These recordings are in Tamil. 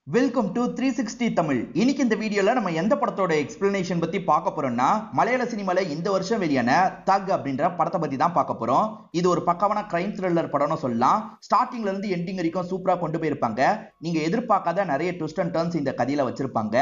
Welcome to 360 Tamil. இன்னைக்கு இந்த வீடியோல நம்ம எந்த படத்தோட எக்ஸ்பிளனேஷன் பத்தி பார்க்க போறோம்னா, மலையாள சினிமால இந்த வருஷம் வெளியான தக் அப்படின்ற படத்தை பத்தி தான் பார்க்க போறோம். இது ஒரு பக்காவான கிரைம் த்ரில்லர் படம்னு சொல்லலாம். ஸ்டார்டிங்ல இருந்து எண்டிங் வரைக்கும் சூப்பரா கொண்டு போயிருப்பாங்க. நீங்க எதிர்பார்க்காத நிறைய ட்விஸ்ட் அண்ட் டர்ன்ஸ் இந்த கதையில வச்சிருப்பாங்க.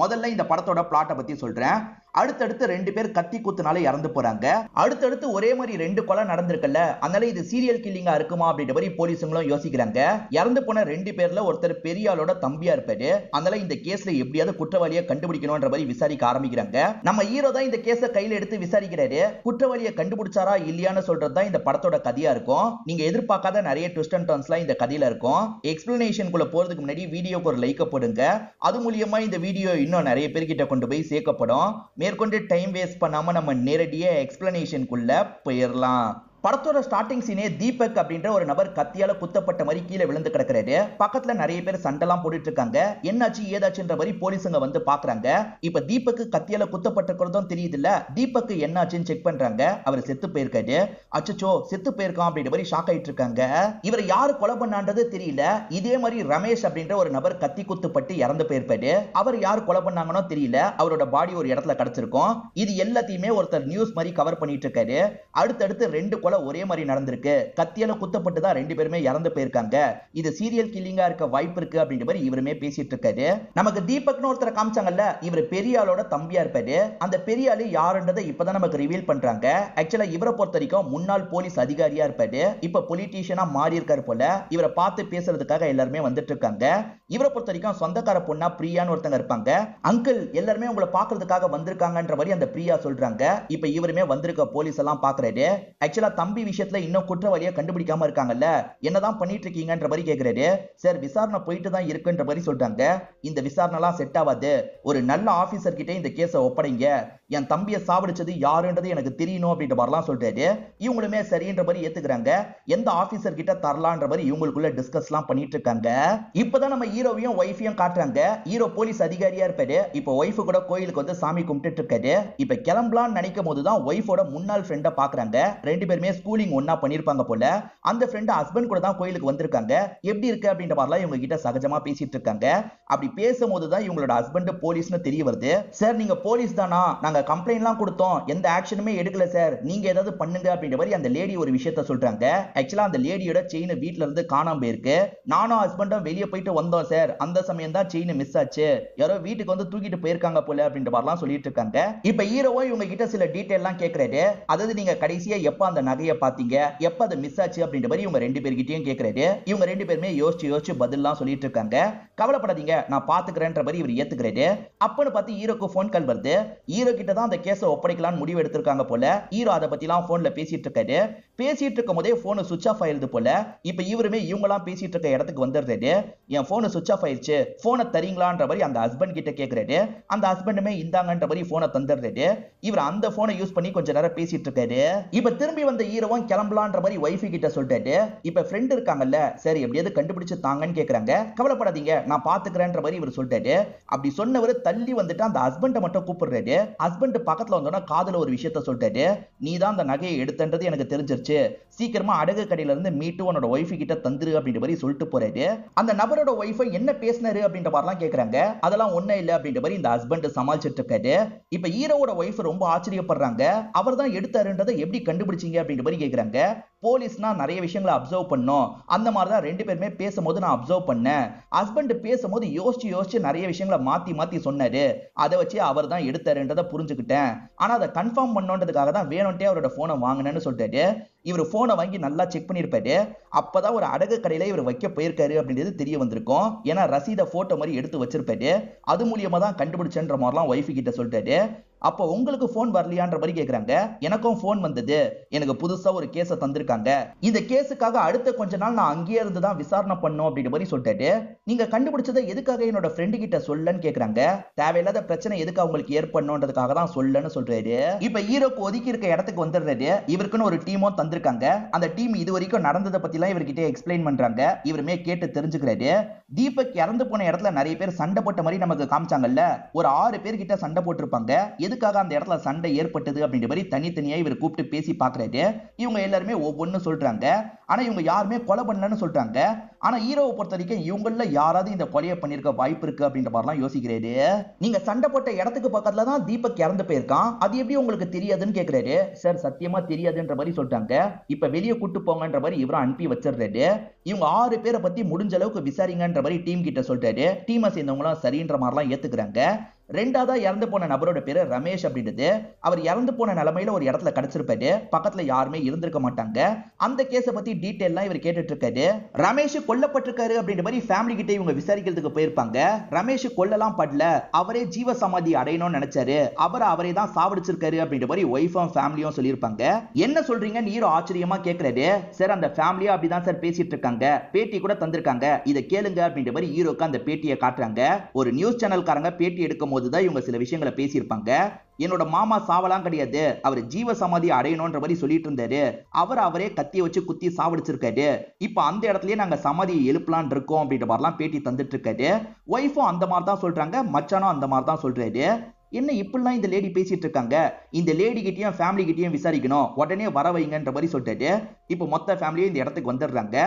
முதல்ல இந்த படத்தோட பிளாட்டை பத்தி சொல்றேன். அடுத்தடுத்து ரெண்டு பேர் கத்தி குத்துனால இறந்து போறாங்க. அடுத்தடுத்து ஒரே மாதிரி ரெண்டு கொலை நடந்திருக்கல, அதனால இது சீரியல் கில்லிங்கா இருக்குமா அப்படின்ற மாதிரி போலீஸுங்களும் யோசிக்கிறாங்க. இறந்து போன ரெண்டு பேர்ல ஒருத்தர் பெரிய ஆளோட தம்பியா இருப்பாரு. அதனால இந்த கேஸ்ல எப்படியாவது குற்றவாளியை கண்டுபிடிக்கணும்ன்ற மாதிரி விசாரிக்க ஆரம்பிக்கிறாங்க. நம்ம ஹீரோ தான் இந்த கேஸை கையில எடுத்து விசாரிக்கிறாரு. குற்றவாளியை கண்டுபிடிச்சாரா இல்லையான்னு சொல்றதுதான் இந்த படத்தோட கதையா இருக்கும். நீங்க எதிர்பார்க்காத நிறைய ட்விஸ்ட் அண்ட் டர்ன்ஸ்லாம் இந்த கதையில இருக்கும். எக்ஸ்பிளனேஷனுக்குள்ள போறதுக்கு முன்னாடி வீடியோக்கு ஒரு லைக் போடுங்க. அது மூலியமா இந்த வீடியோ இன்னும் நிறைய பேர்கிட்ட கொண்டு போய் சேர்க்கப்படும். மேற்கொண்டு டைம் வேஸ்ட் பண்ணாம நம்ம நேரடியா எக்ஸ்பிளனேஷனுக்குள்ள போயிடலாம். படத்தோட ஸ்டார்டிங் சீனே தீபக் அப்படின்ற ஒரு நபர் கத்தியால குத்தப்பட்ட மாதிரி கீழே விழுந்து கிடக்கிறாரு. பக்கத்துல நிறைய பேர் சண்டெல்லாம் போட்டுட்டு இருக்காங்க. என்னாச்சு ஏதாச்சுன்ற மாதிரி போலீஸுங்க வந்து பாக்குறாங்க. இப்ப தீபக்கு கத்தியால குத்தப்பட்டிருக்கிறதும் தெரியுது இல்ல. தீபக்கு என்னாச்சுன்னு செக் பண்றாங்க. அவர் செத்து போயிருக்காரு. அச்சச்சோ செத்து போயிருக்கான் அப்படின்ற மாதிரி ஷாக் ஆயிட்டு இருக்காங்க. இவர் யாரு கொலை பண்ணான்றது தெரியல. இதே மாதிரி ரமேஷ் அப்படின்ற ஒரு நபர் கத்தி குத்துப்பட்டு இறந்து போயிருப்பாரு. அவர் யாரு கொலை பண்ணாங்கன்னு தெரியல. அவரோட பாடி ஒரு இடத்துல கிடைச்சிருக்கும். இது எல்லாத்தையுமே ஒருத்தர் நியூஸ் மாதிரி கவர் பண்ணிட்டு இருக்காரு. அடுத்தடுத்து ரெண்டு கொலை ஒரே மாதிரி நடந்திருக்கு. கத்தியால குத்தப்பட்டு தான் ரெண்டு பேருமே இறந்து போயிருக்காங்க. இது சீரியல் கில்லிங்கா இருக்க வாய்ப்பு இருக்கு அப்படின்ற மாதிரி இவருமே பேசிட்டு இருக்காரு. நமக்கு தீபக்னு ஒருத்தரை காமிச்சாங்கல்ல, இவர் பெரிய ஆளோட தம்பியா இருப்பாரு. அந்த பெரிய ஆளு யாருன்றதை இப்பதான் நமக்கு ரிவீல் பண்றாங்க. ஆக்சுவலா இவரை பொறுத்த வரைக்கும் முன்னாள் போலீஸ் அதிகாரியா இருப்பாரு. இப்ப பொலிட்டீஷியனா மாறி இருக்காரு போல. இவரை பார்த்து பேசுறதுக்காக எல்லாருமே வந்துட்டு இருக்காங்க. இவரை பொறுத்த வரைக்கும் சொந்தக்கார பொண்ணா பிரியான்னு ஒருத்தங்க இருப்பாங்க. அங்கிள் எல்லாருமே உங்களை பாக்குறதுக்காக வந்திருக்காங்கன்ற மாதிரி அந்த பிரியா சொல்றாங்க. இப்ப இவருமே வந்திருக்க போலீஸ் எல்லாம் பாக்குறாரு. ஆக்சுவலா தம்பி விஷயத்துல இன்னும் குற்றவாளியை கண்டுபிடிக்காம இருக்காங்கல்ல, என்னதான் பண்ணிட்டு இருக்கீங்கன்ற மாதிரி கேக்குறாரு. சார் விசாரணை போயிட்டு தான் இருக்குன்ற மாதிரி சொல்றாங்க. இந்த விசாரணை எல்லாம் செட் ஆகாது. ஒரு நல்ல ஆபீசர் கிட்ட இந்த கேஸை ஒப்படைங்க. என் தம்பியை சாவடிச்சது யாருன்றது எனக்கு தெரியணும் அப்படின்ற மாதிரிலாம் சொல்றாரு. இவங்களுமே சரின்ற மாதிரி ஏத்துக்கிறாங்க. எந்த ஆபீசர் கிட்ட தரலான்ற மாதிரி இவங்களுக்குள்ள டிஸ்கஸ் எல்லாம் பண்ணிட்டு இருக்காங்க. இப்பதான் நம்ம ஹீரோவையும் ஒய்ஃபையும் காட்டுறாங்க. ஹீரோ போலீஸ் அதிகாரியா இருப்பாரு. இப்ப ஒய்ஃபு கூட கோயிலுக்கு வந்து சாமி கும்பிட்டு இருக்காரு. இப்ப கிளம்பலான்னு நினைக்கும் போதுதான் ஒய்ஃபோட முன்னாள் ஃப்ரெண்ட பாக்குறாங்க. ரெண்டு பேருமே ஸ்கூலிங் ஒன்னா பண்ணிருப்பாங்க போல. அந்த ஃப்ரெண்ட் ஹஸ்பண்ட் கூட தான் கோயிலுக்கு வந்திருக்காங்க. எப்படி இருக்கு அப்படின்ற மாதிரிலாம் இவங்க கிட்ட சகஜமா பேசிட்டு இருக்காங்க. அப்படி பேசும்போதுதான் இவங்களோட ஹஸ்பண்ட் போலீஸ்னு தெரிய வருது. சார் நீங்க போலீஸ் தானா? நாங்க கம்ப்ளைண்ட்லாம் கொடுத்தோம், எந்த ஆக்ஷனுமே எடுக்கல சார், நீங்க ஏதாவது பண்ணுங்க அப்படின்ற மாதிரி அந்த லேடி ஒரு விஷயத்த சொல்றாங்க. ஆக்சுவலா அந்த லேடியோட செயின் வீட்ல இருந்து காணாம போயிருக்கு. நானும் ஹஸ்பண்டும் வெளியே போயிட்டு வந்தோம் சார். அந்த சமயம் தான் செயின் மிஸ் ஆச்சு. யாரோ வீட்டுக்கு வந்து தூக்கிட்டு போயிருக்காங்க போல அப்படின்ற மாதிரிலாம் சொல்லிட்டு இருக்காங்க. இப்ப ஹீரோவோ இவங்க கிட்ட சில டீடைல் எல்லாம் கேக்குறாரு. அதாவது நீங்க கடைசியா எப்ப அந்த நகையை பாத்தீங்க, எப்ப அது மிஸ் ஆச்சு அப்படின்ற மாதிரி இவங்க ரெண்டு பேர்கிட்டயும் கேக்குறாரு. இவங்க ரெண்டு பேருமே யோசிச்சு யோசிச்சு பதில்லாம் சொல்லிட்டு இருக்காங்க. கவலைப்படாதீங்க நான் பாத்துக்கிறேன்ற மாதிரி இவர் ஏத்துக்கிறாரு. அப்பன்னு பார்த்து ஹீரோக்கு போன் கால் வருது. ஹீரோ கிட்ட தான் அந்த கேஸை ஒப்படைக்கலாம்னு முடிவு எடுத்திருக்காங்க போல. ஹீரோ அதை பத்தி எல்லாம் போன்ல பேசிட்டு இருக்காரு. பேசிட்டு இருக்கும் போதே போன் சுவிட்ச் ஆஃப் ஆயிருது போல. இப்ப இவருமே இவங்கலாம் பேசிட்டு இருக்க இடத்துக்கு வந்துடுறாரு. என் போன் சுவிட்ச் ஆஃப் ஆயிருச்சு, போனை தரீங்களான்ற மாதிரி அந்த ஹஸ்பண்ட் கிட்ட கேக்குறாரு. அந்த ஹஸ்பண்டுமே இந்தாங்கன்ற மாதிரி போனை தந்துடுறாரு. இவர் அந்த போனை யூஸ் பண்ணி கொஞ்ச நேரம் பேசிட்டு இருக்காரு. இப்ப திரும்பி வந்த ஹீரோவும் கிளம்பலான்ற மாதிரி வைஃபி கிட்ட சொல்லிட்டாரு. இப்ப ஃப்ரெண்ட் இருக்காங்கல்ல, சரி எப்படியாவது கண்டுபிடிச்சு தாங்கன்னு கேக்குறாங்க. கவலைப்படாதீங்க நான் பாத்துக்கிறேன்ற மாதிரி இவர் சொல்லிட்டாரு. அப்படி சொன்னவர் தள்ளி வந்துட்டு அந்த ஹஸ்பண்டை மட்டும் கூப்பிடுறாரு. ஹஸ்பண்ட் பக்கத்துல வந்தோன்னா காதுல ஒரு விஷயத்த சொல்லிட்டாரு. நீ தான் அந்த நகையை எடுத்தன்றது எனக்கு தெரிஞ்சிருச்சு. சீக்கிரமா அடகு கடையில இருந்து மீட்டு உன்னோட ஒய்ஃபு கிட்ட தந்துரு அப்படின்ற மாதிரி சொல்லிட்டு போறாரு. அந்த நபரோட ஒய்ஃபை என்ன பேசினாரு அப்படின்ற மாதிரிலாம் கேக்குறாங்க. அதெல்லாம் ஒண்ணே இல்ல அப்படின்ற மாதிரி இந்த ஹஸ்பண்ட் சமாளிச்சிட்டு இருக்காரு. இப்ப ஹீரோவோட ஒய்ஃப் ரொம்ப ஆச்சரியப்படுறாங்க. அவர் தான் எடுத்தாருன்றதை எப்படி கண்டுபிடிச்சீங்க அப்படின்ற மாதிரி கேக்குறாங்க. போலீஸ்னா நிறைய விஷயங்களை அப்சர்வ் பண்ணோம். அந்த மாதிரி தான் ரெண்டு பேருமே பேசும்போது நான் அப்சர்வ் பண்ணேன். ஹஸ்பண்ட் பேசும்போது யோசிச்சு யோசிச்சு நிறைய விஷயங்களை மாத்தி மாத்தி சொன்னாரு. அதை வச்சு அவர் தான் எடுத்தாருன்றதை புரிஞ்சுக்கிட்டேன். ஆனா அதை கன்ஃபார்ம் பண்ணோன்றதுக்காக தான் வேணும்ட்டே அவரோட போனை வாங்கினேன்னு சொல்லிட்டாரு. இவர் போனை வாங்கி நல்லா செக் பண்ணிருப்பாரு. அப்பதான் ஒரு அடகு கடையில இவர் வைக்க போயிருக்காரு அப்படின்றது தெரிய வந்திருக்கும். ஏன்னா ரசீத போட்டோ மாதிரி எடுத்து வச்சிருப்பாரு. அது மூலியமா தான் கண்டுபிடிச்சன்ற மாதிரிலாம் ஒய்ஃபு கிட்ட சொல்லிட்டாரு. அப்போ உங்களுக்கு போன் வரலையான்ற மாதிரி கேக்குறாங்க. எனக்கும் போன் வந்தது. எனக்கு புதுசா ஒரு கேஸை தந்திருக்காங்க. இந்த கேஸுக்காக அடுத்த கொஞ்ச நாள் நான் அங்கேயே இருந்து தான் விசாரணை பண்ணும் அப்படின்ற மாதிரி சொல்லிட்டாரு. நீங்க கண்டுபிடிச்சதை எதுக்காக என்னோட ஃப்ரெண்டு கிட்ட சொல்லன்னு கேக்குறாங்க. தேவையில்லாத பிரச்சனை எதுக்கு அவங்களுக்கு ஏற்படணும்ன்றதுக்காக தான் சொல்லன்னு சொல்றாரு. இப்ப ஹீரோக்கு ஒதுக்கி இருக்க இடத்துக்கு வந்துடுறாரு. இவருக்குன்னு ஒரு டீமும் தந்திருக்காங்க. அந்த டீம் இது வரைக்கும் நடந்ததை பத்தி எல்லாம் இவர்கிட்ட எக்ஸ்பிளைன் பண்றாங்க. இவருமே கேட்டு தெரிஞ்சுக்கிறாரு. தீபக் இறந்து போன இடத்துல நிறைய பேர் சண்டை போட்ட மாதிரி நமக்கு காமிச்சாங்கல்ல, ஒரு 6 பேர் கிட்ட சண்டை போட்டிருப்பாங்க. எதுக்காக அந்த இடத்துல சண்டை ஏற்பட்டது அப்படின்ற மாதிரி தனித்தனியா இவர் கூப்பிட்டு பேசி பாக்குறாரு. இவங்க எல்லாருமே ஒவ்வொன்னு சொல்றாங்க. ஆனா இவங்க யாருமே கொலை பண்ணலன்னு சொல்றாங்க. ஆனா ஹீரோவை பொறுத்த வரைக்கும் இவங்கள யாராவது இந்த கொலையை பண்ணிருக்க வாய்ப்பு இருக்கு அப்படின்ற மாதிரிலாம் யோசிக்கிறாரு. நீங்க சண்டை போட்ட இடத்துக்கு பக்கத்துல தான் தீபக் இறந்து போயிருக்கான், அது எப்படி உங்களுக்கு தெரியாதுன்னு கேக்குறாரு. சார் சத்தியமா தெரியாதுன்ற மாதிரி சொல்றாங்க. இப்ப வெளியே கூட்டு போங்கன்ற மாதிரி இவரும் அனுப்பி வச்சிடுறாரு. இவங்க 6 பேரை பத்தி முடிஞ்ச அளவுக்கு விசாரிங்கன்ற மாதிரி டீம் கிட்ட சொல்றாரு. டீமை சேர்ந்தவங்களும் சரின்ற மாதிரிலாம் ஏத்துக்கிறாங்க. ரெண்டாவதா இறந்து போன நபரோட பேரு ரமேஷ் அப்படின்றது. அவர் இறந்து போன நிலைமையில ஒரு இடத்துல கிடைச்சிருப்பாரு, பக்கத்துல யாருமே இருந்திருக்க மாட்டாங்க. அந்த கேஸ பத்தி டீடைல்லாம் இவர் கேட்டுட்டு இருக்காரு. ரமேஷ் கொல்லப்பட்டிருக்காரு அப்படின்ற மாதிரி ஃபேமிலி கிட்ட இவங்க விசாரிக்கிறதுக்கு போயிருப்பாங்க. ரமேஷ் கொல்லலாம் படல, அவரே ஜீவ சமாதி அடையணும்னு நினைச்சாரு, அவரே தான் சாவடிச்சிருக்காரு அப்படின்ற மாதிரி ஒய்ஃபும் ஃபேமிலியும் சொல்லியிருப்பாங்க. என்ன சொல்றீங்கன்னு ஹீரோ ஆச்சரியமா கேக்குறாரு. சார் அந்த ஃபேமிலியா அப்படிதான் சார் பேசிட்டு இருக்காங்க, பேட்டி கூட தந்திருக்காங்க, இதை கேளுங்க அப்படின்ற மாதிரி ஹீரோக்கு அந்த பேட்டியை காட்டுறாங்க. ஒரு நியூஸ் சேனல்காரங்க பேட்டி எடுக்கும் போதுதான் இவங்க சில விஷயங்களை பேசியிருப்பாங்க. என்னோட மாமா சாவலாம் கிடையாது, அவர் ஜீவ சமாதி அடையணும்ன்ற மாதிரி சொல்லிட்டு இருந்தாரு, அவரே கத்திய வச்சு குத்தி சாவடிச்சிருக்காரு, இப்ப அந்த இடத்துலயே நாங்க சமாதியை எழுப்பலான் இருக்கோம் அப்படின்ற மாதிரிலாம் பேட்டி தந்துட்டு இருக்காரு. ஒய்ஃபும் அந்த மாதிரி தான் சொல்றாங்க, மச்சானும் அந்த மாதிரி தான் சொல்றாரு. என்ன இப்படிலாம் இந்த லேடி பேசிட்டு இருக்காங்க, இந்த லேடி கிட்டயும் ஃபேமிலி கிட்டயும் விசாரிக்கணும், உடனே வர வைங்கன்ற மாதிரி சொல்லிட்டு இப்போ மொத்த ஃபேமிலியும் இந்த இடத்துக்கு வந்துடுறாங்க.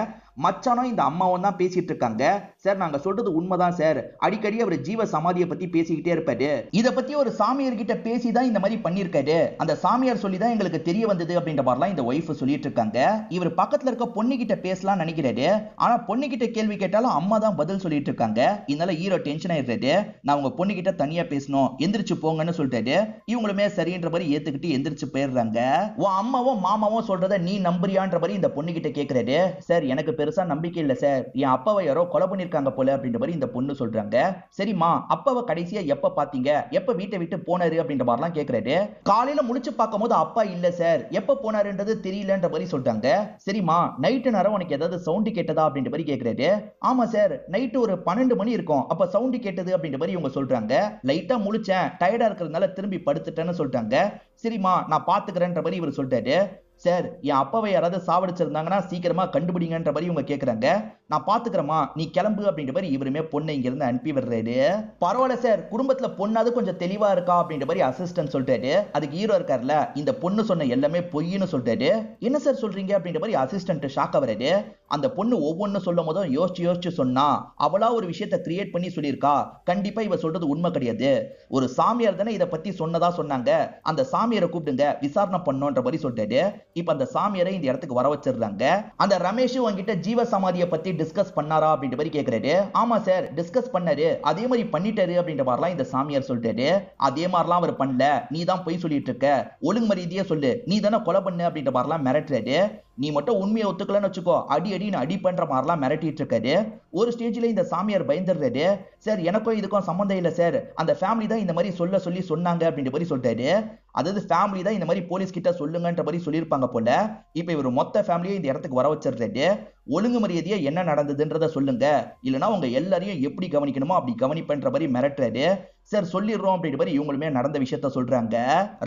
மச்சானும் இந்த அம்மாவும் தான் பேசிட்டு இருக்காங்க. சார் நாங்க சொல்றது உண்மைதான் சார், அடிக்கடி அவர் ஜீவ சமாதியை பத்தி பேசிக்கிட்டே இருப்பாரு, இத பத்தி ஒரு சாமியார் கிட்ட பேசி தான் இந்த மாதிரி பண்ணிருக்காரு, அந்த சாமியார் சொல்லி தான் எங்களுக்கு தெரிய வந்தது அப்படின்ற மாதிரிலாம் இந்த ஒய்ஃப் சொல்லிட்டு இருக்காங்க. இவர் பக்கத்துல இருக்க பொண்ணு கிட்ட பேசலாம் நினைக்கிறாரு, ஆனா பொண்ணு கிட்ட கேள்வி கேட்டாலும் அம்மா தான் பதில் சொல்லிட்டு இருக்காங்க. இதனால ஹீரோ டென்ஷன் ஆயிடுறாரு. நான் உங்க பொண்ணு கிட்ட தனியா பேசணும், எந்திரிச்சு போங்கன்னு சொல்லிட்டாரு. இவங்களுமே சரின்ற மாதிரி ஏத்துக்கிட்டு எந்திரிச்சு போயிடுறாங்க. உன் அம்மாவும் மாமாவும் சொல்றத நீ நம்புறியான்ற மாதிரி இந்த பொண்ணு கிட்ட கேக்குறாரு. சார் எனக்கு பெருசா நம்பிக்கை இல்ல சார், என் அப்பாவை யாரோ கொலை பண்ணிருக்காங்க போல அப்படின்ற மாதிரி இந்த பொண்ணு சொல்றாங்க. சரிம்மா அப்பாவை கடைசியா எப்ப பாத்தீங்க, எப்ப வீட்டை விட்டு போனாரு அப்படின்ற மாதிரிலாம் கேக்குறாரு. காலையில முடிச்சு பார்க்கும் போது அப்பா இல்ல சார், எப்ப போனாருன்றது தெரியலன்ற மாதிரி சொல்றாங்க. சரிம்மா நைட்டு நேரம் உனக்கு ஏதாவது சவுண்ட் கேட்டதா அப்படின்ற மாதிரி கேக்குறாரு. ஆமா சார் நைட்டு ஒரு 12 மணி இருக்கும், அப்ப சவுண்ட் கேட்டது அப்படின்ற மாதிரி இவங்க சொல்றாங்க. லைட்டா முழிச்சேன், டயர்டா இருக்கிறதுனால திரும்பி படுத்துட்டேன்னு சொல்றாங்க. சரிம்மா நான் பாத்துக்கிறேன்ற மாதிரி இவர் சொல்றாரு. சார் என் அப்பாவை யாராவது சாவடிச்சிருந்தாங்கன்னா சீக்கிரமா கண்டுபிடிங்கன்ற மாதிரி இவங்க கேக்குறாங்க. நான் பாத்துக்கிறேமா நீ கிளம்பு அப்படின்ற மாதிரி இவருமே பொண்ணை இங்க இருந்து அனுப்பி விடுறாரு. பரவாயில்ல சார், குடும்பத்துல பொண்ணாவது கொஞ்சம் தெளிவா இருக்கா அப்படின்ற மாதிரி அசிஸ்டன்ட் சொல்றாரு. அதுக்கு ஹீரோ இருக்காருல்ல, இந்த பொண்ணு சொன்ன எல்லாமே பொய்ன்னு சொல்றாரு. என்ன சார் சொல்றீங்க அப்படின்ற மாதிரி அசிஸ்டன்ட் ஷாக் ஆவறாரு. அந்த பொண்ணு ஒவ்வொன்னு சொல்லும் போதும் யோசிச்சு சொன்னா, அவளா ஒரு விஷயத்தை கிரியேட் பண்ணி சொல்லியிருக்கா, கண்டிப்பா இவ சொல்றது உண்மை கிடையாது, ஒரு சாமியார் தானே இதை பத்தி சொன்னதா சொன்னாங்க, அந்த சாமியாரை கூப்பிடுங்க விசாரணை பண்ணோன்ற மாதிரி சொல்றாரு. இப்ப அந்த சாமியாரை இந்த இடத்துக்கு வர வச்சிடுறாங்க. அந்த ரமேஷ் உங்ககிட்ட ஜீவ சமாதியை பத்தி டிஸ்கஸ் பண்ணாரா அப்படின்ற மாதிரி கேக்குறாரு. ஆமா சார் டிஸ்கஸ் பண்ணாரு, அதே மாதிரி பண்ணிட்டாரு அப்படின்ற மாதிரிலாம் இந்த சாமியார் சொல்றாரு. அதே மாதிரிலாம் அவர் பண்ணல, நீ தான் போய் சொல்லிட்டு இருக்க, ஒழுங்கு மரியாதையா சொல்லு, நீ தானே கொலை பண்ணு அப்படின்ற மாதிரிலாம் மிரட்டுறாரு. நீ மட்டும் உண்மையை ஒத்துக்கலன்னு வச்சுக்கோ, அடி அடி பண்ற மாதிரிலாம் மிரட்டிட்டு இருக்காரு. ஒரு ஸ்டேஜ்ல இந்த சாமியார் பயந்துடுறாரு. சார் எனக்கும் இதுக்கும் சம்பந்தம் இல்ல சார், அந்த ஃபேமிலி தான் இந்த மாதிரி சொல்லி சொன்னாங்க அப்படின்ற மாதிரி சொல்றாரு. அதாவது ஃபேமிலி தான் இந்த மாதிரி போலீஸ் கிட்ட சொல்லுங்கன்ற மாதிரி சொல்லியிருப்பாங்க போல. இப்ப இவர் மொத்த ஃபேமிலியை இந்த இடத்துக்கு வர வச்சிடுறாரு. ஒழுங்கு மரியாதையா என்ன நடந்ததுன்றத சொல்லுங்க, இல்லனா உங்க எல்லாரையும் எப்படி கவனிக்கணுமோ அப்படி கவனிப்பேன்ற மாதிரி மிரட்டுறாரு. சார் சொல்லிடுறோம் அப்படின்ற மாதிரி இவங்களுமே நடந்த விஷயத்த சொல்றாங்க.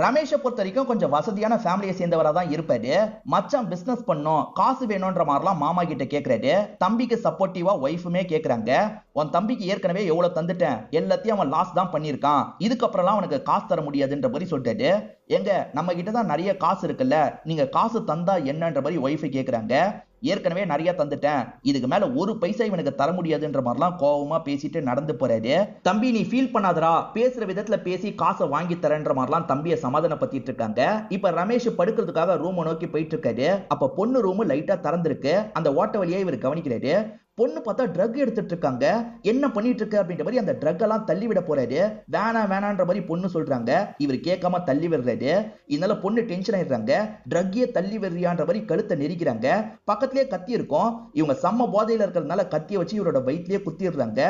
ரமேஷை பொறுத்த வரைக்கும் கொஞ்சம் வசதியான ஃபேமிலியை சேர்ந்தவரா தான் இருப்பாரு. மச்சான் பிசினஸ் பண்ணும், காசு வேணும்ன்ற மாதிரிலாம் மாமா கிட்ட கேக்குறாரு. தம்பிக்கு சப்போர்ட்டிவா ஒய்ஃபுமே கேக்குறாங்க. உன் தம்பிக்கு ஏற்கனவே எவ்வளவு தந்துட்டேன், எல்லாத்தையும் அவன் லாஸ் தான் பண்ணிருக்கான், இதுக்கப்புறம்லாம் அவனுக்கு காசு தர முடியாதுன்ற மாதிரி சொல்லிட்டாரு. எங்க நம்ம கிட்ட தான் நிறைய காசு இருக்குல்ல, நீங்க காசு தந்தா என்னன்ற மாதிரி ஒய்ஃபை கேக்குறாங்க. ஏற்கனவே நிறைய தந்துட்டேன், இதுக்கு மேல ஒரு பைசா இவனுக்கு தர முடியாதுன்ற மாதிரிலாம் கோவமா பேசிட்டு நடந்து போறாரு. தம்பி நீ ஃபீல் பண்ணாதரா, பேசுற விதத்துல பேசி காசை வாங்கி தரேன்ற மாதிரிலாம் தம்பியை சமாதானப்படுத்திட்டு இருக்காங்க. இப்ப ரமேஷ் படுக்கிறதுக்காக ரூம் நோக்கி போயிட்டு இருக்காரு. அப்ப பொண்ணு ரூம் லைட்டா திறந்திருக்கு. அந்த ஓட்ட வழியா இவர் கவனிக்கிறாரு. பொண்ணு பார்த்தா ட்ரக் எடுத்துட்டு இருக்காங்க. என்ன பண்ணிட்டு இருக்கு அப்படின்ற மாதிரி அந்த ட்ரக் எல்லாம் தள்ளி விட போறாரு. வேணான்ற மாதிரி பொண்ணு சொல்றாங்க. இவர் கேட்காம தள்ளி விடுறாரு. இதனால பொண்ணு டென்ஷன் ஆயிடுறாங்க. ட்ரக்கையே தள்ளி விடுறியான்ற மாதிரி கழுத்தை நெரிக்கிறாங்க. பக்கத்திலேயே கத்தி இருக்கும். இவங்க செம்ம போதையில இருக்கிறதுனால கத்தியை வச்சு இவரோட வயிற்றிலேயே குத்திடுறாங்க.